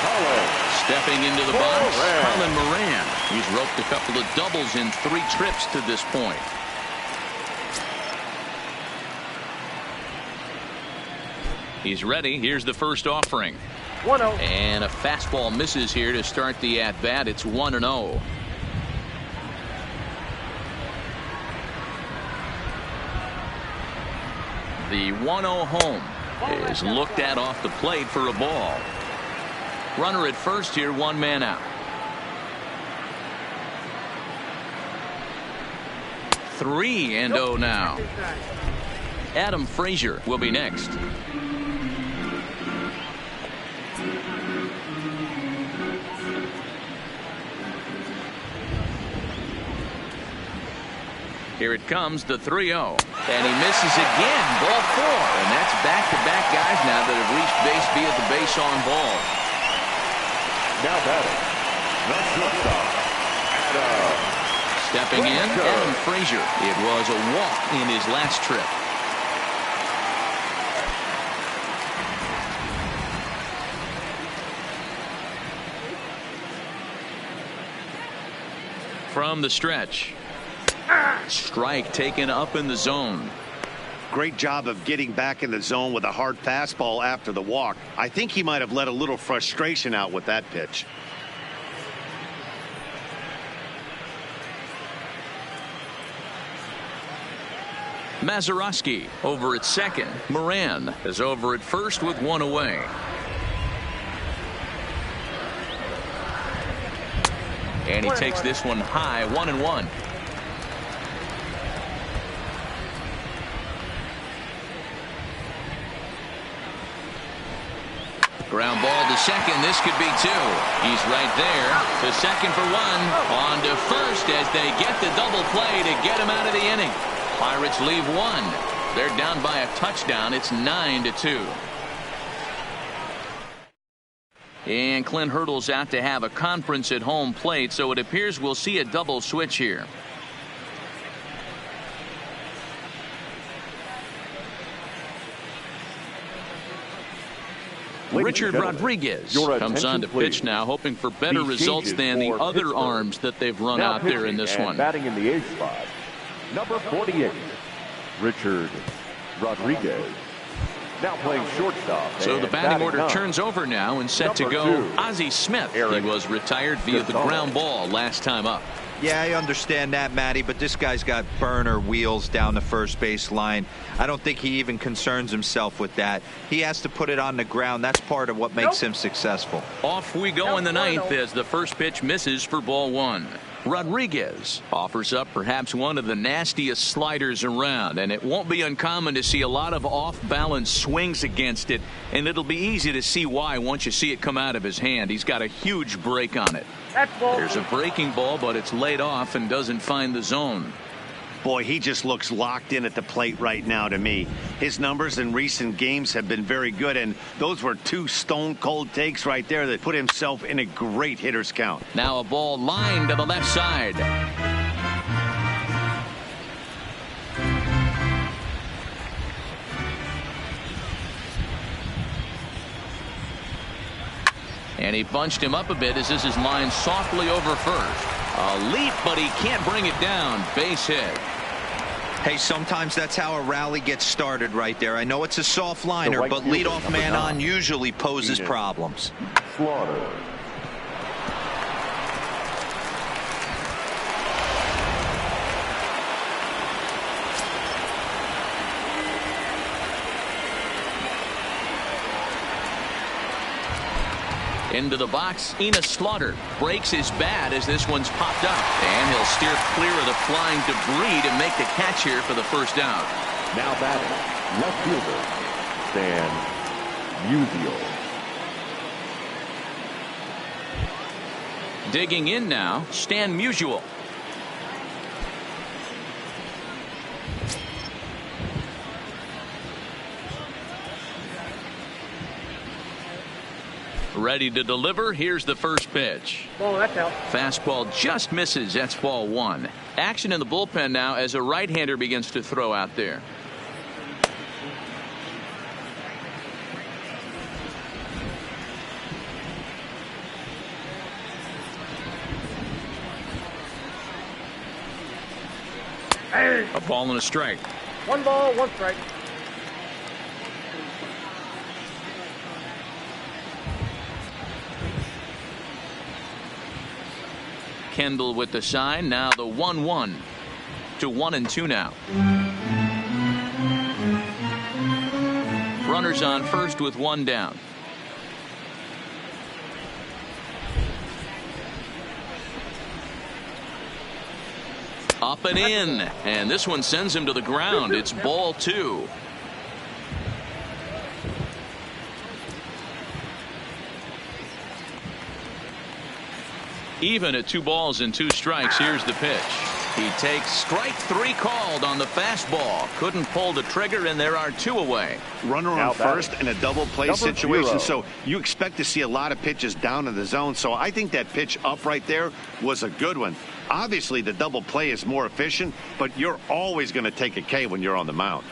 Colin. Stepping into the box, Colin Moran. He's roped a couple of doubles in 3 trips to this point. He's ready. Here's the first offering. 1-0. And a fastball misses here to start the at-bat. It's 1-0. The 1-0 home is looked at off the plate for a ball. Runner at first here, 1 man out. 3-0 now. Adam Frazier will be next. Here it comes, the 3-0. And he misses again, ball 4. And that's back-to-back guys now that have reached base via the base on ball. Now batting, the shortstop, Adam. Stepping in, Adam Frazier. It was a walk in his last trip. From the stretch. Strike taken up in the zone. Great job of getting back in the zone with a hard fastball after the walk. I think he might have let a little frustration out with that pitch. Mazeroski over at second. Moran is over at first with 1 away. And he takes this one high, 1-1. Ground ball to second. This could be 2. He's right there. To second for 1. On to first as they get the double play to get him out of the inning. Pirates leave 1. They're down by a touchdown. It's 9-2. And Clint Hurdle's out to have a conference at home plate, so it appears we'll see a double switch here. Richard Rodriguez comes on to pitch now, hoping for better results than the other arms that they've run out there in this one. Batting in the 8th spot, number 48, Richard Rodriguez. Now playing shortstop. So the batting order 9. turns over now and set to go. Ozzie Smith. He was retired via the ground ball last time up. Yeah, I understand that, Matty, but this guy's got burner wheels down the first base line. I don't think he even concerns himself with that. He has to put it on the ground. That's part of what makes him successful. Off we go in the 9th as the first pitch misses for ball 1. Rodriguez offers up perhaps one of the nastiest sliders around, and it won't be uncommon to see a lot of off-balance swings against it, and it'll be easy to see why once you see it come out of his hand. He's got a huge break on it. There's a breaking ball, but it's laid off and doesn't find the zone. Boy, he just looks locked in at the plate right now to me. His numbers in recent games have been very good, and those were 2 stone-cold takes right there that put himself in a great hitter's count. Now a ball lined to the left side. And he bunched him up a bit as this is lined softly over first. A leap, but he can't bring it down. Base hit. Hey, sometimes that's how a rally gets started right there. I know it's a soft liner, but leadoff man on usually poses problems. Slaughter. Into the box, Enos Slaughter breaks his bat as this one's popped up, and he'll steer clear of the flying debris to make the catch here for the first out. Now batting, left fielder, Stan Musial. Digging in now, Stan Musial. Ready to deliver. Here's the first pitch. Ball, that's out. Fastball just misses. That's ball 1. Action in the bullpen now as a right-hander begins to throw out there. Hey. A ball and a strike. 1 ball, 1 strike. Kendall with the sign. Now the 1-1 to 1-2 now. Runners on first with 1 down. Up and in, and this one sends him to the ground. It's ball 2. Even at 2 balls and 2 strikes. Here's the pitch. He takes strike 3 called on the fastball. Couldn't pull the trigger, and there are 2 away. Runner on first in a double play situation, so you expect to see a lot of pitches down in the zone. So I think that pitch up right there was a good one. Obviously, the double play is more efficient, but you're always going to take a K when you're on the mound.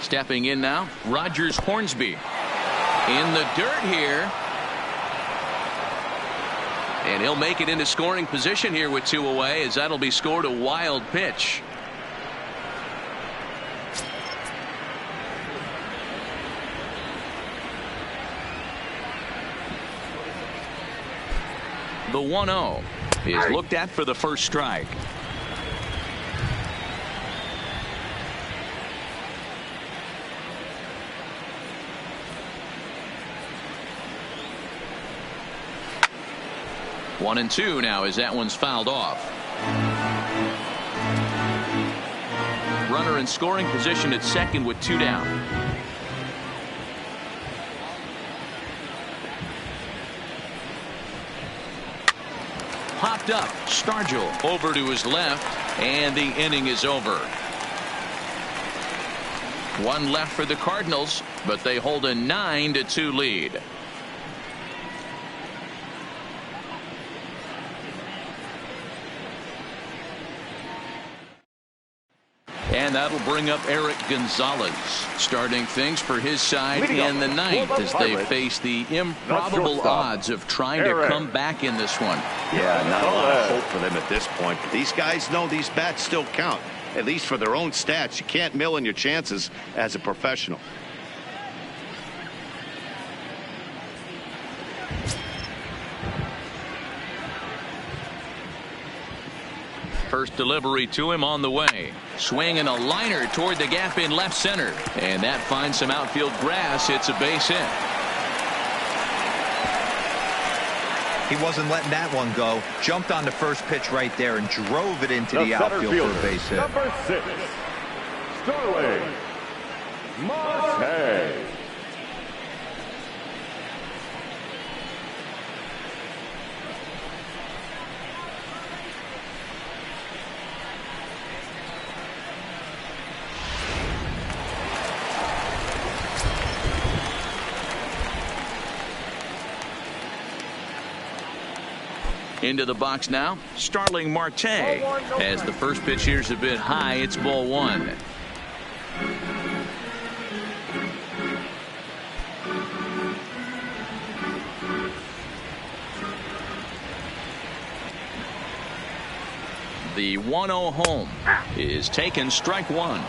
Stepping in now, Rogers Hornsby. In the dirt here. And he'll make it into scoring position here with 2 away, as that'll be scored a wild pitch. The 1-0 is looked at for the first strike. One and 2 now as that one's fouled off. Runner in scoring position at second with 2 down. popped up. Stargell over to his left, and the inning is over. One left for the Cardinals, but they hold a 9-2 lead. And that'll bring up Eric Gonzalez, starting things for his side in the ninth as they face the improbable odds of trying to come back in this one. Yeah, not a lot of hope for them at this point. But these guys know these bats still count, at least for their own stats. You can't mill in your chances as a professional. First delivery to him on the way. Swinging a liner toward the gap in left center. And that finds some outfield grass. It's a base hit. He wasn't letting that one go. Jumped on the first pitch right there and drove it into the outfield for a base hit. Number 6, Starling Marte. Into the box now, Starling Marte. As the first pitch here's a bit high, it's ball one. The 1-0 home is taken, strike one.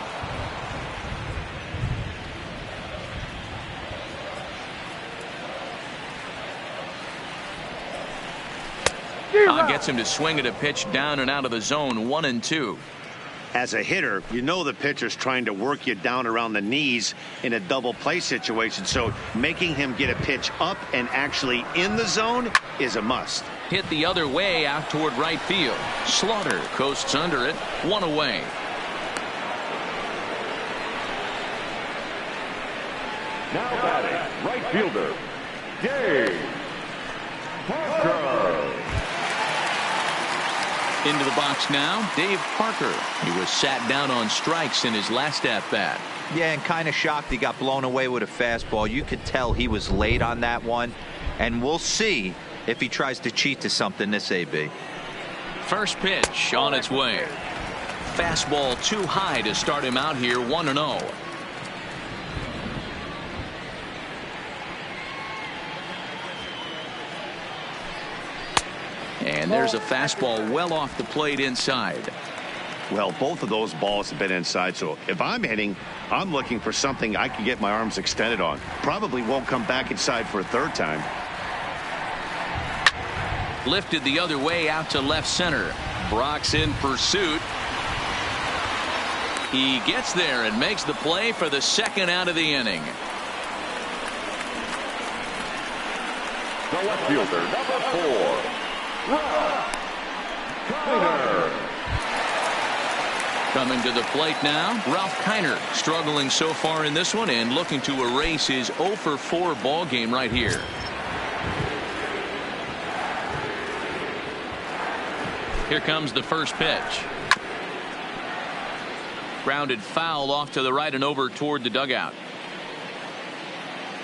Gets him to swing at a pitch down and out of the zone, 1-2. As a hitter, you know the pitcher's trying to work you down around the knees in a double play situation, so making him get a pitch up and actually in the zone is a must. Hit the other way out toward right field. Slaughter coasts under it, one away. Now batting, right fielder, Dave Parker. Into the box now, Dave Parker. He was sat down on strikes in his last at-bat. Yeah, and kind of shocked he got blown away with a fastball. You could tell he was late on that one, and we'll see if he tries to cheat to something this AB. First pitch on its way. Fastball too high to start him out here, 1-0. And there's a fastball well off the plate inside. Well, both of those balls have been inside, so if I'm hitting, I'm looking for something I can get my arms extended on. Probably won't come back inside for a third time. Lifted the other way out to left center. Brock's in pursuit. He gets there and makes the play for the second out of the inning. The left fielder, number 4. Coming to the plate now, Ralph Kiner, struggling so far in this one and looking to erase his 0-for-4 ball game right here. Here comes the first pitch. Grounded foul off to the right and over toward the dugout.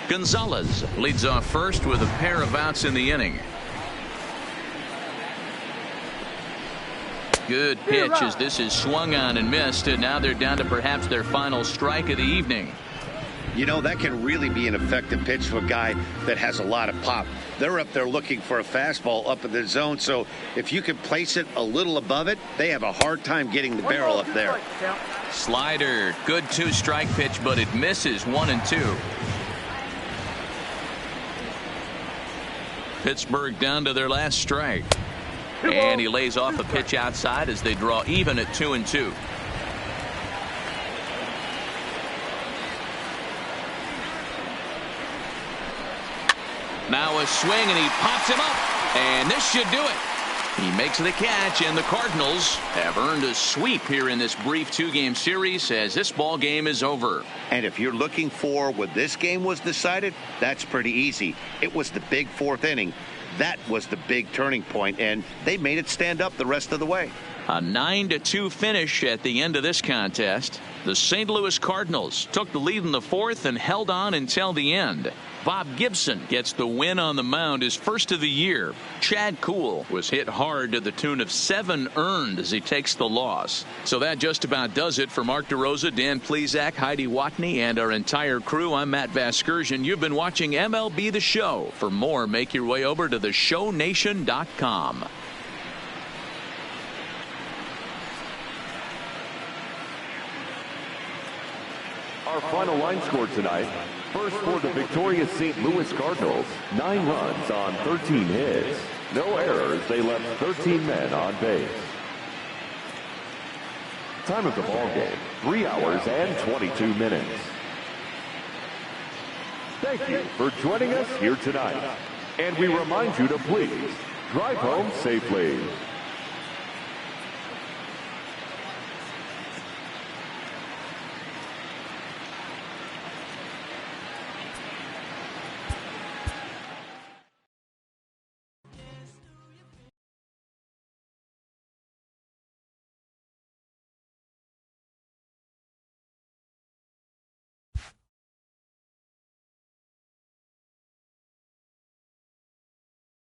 Gonzalez leads off first with a pair of outs in the inning. Good pitch as this is swung on and missed, and now they're down to perhaps their final strike of the evening. You know, that can really be an effective pitch for a guy that has a lot of pop. They're up there looking for a fastball up in the zone, so if you can place it a little above it, they have a hard time getting the barrel up there. Slider, good 2-strike pitch, but it misses, 1-2. Pittsburgh down to their last strike. And he lays off a pitch outside as they draw even at 2-2. Now a swing, and he pops him up, and this should do it. He makes the catch, and the Cardinals have earned a sweep here in this brief 2-game series as this ball game is over. And if you're looking for when this game was decided, that's pretty easy. It was the big 4th inning. That was the big turning point, and they made it stand up the rest of the way. A 9-2 finish at the end of this contest. The St. Louis Cardinals took the lead in the fourth and held on until the end. Bob Gibson gets the win on the mound, his first of the year. Chad Kuhl was hit hard to the tune of 7 earned as he takes the loss. So that just about does it for Mark DeRosa, Dan Plesac, Heidi Watney, and our entire crew. I'm Matt Vasgersian. You've been watching MLB The Show. For more, make your way over to theshownation.com. Our final line score tonight. First for the victorious St. Louis Cardinals, 9 runs on 13 hits. No errors, they left 13 men on base. Time of the ball game, 3 hours and 22 minutes. Thank you for joining us here tonight. And we remind you to please drive home safely.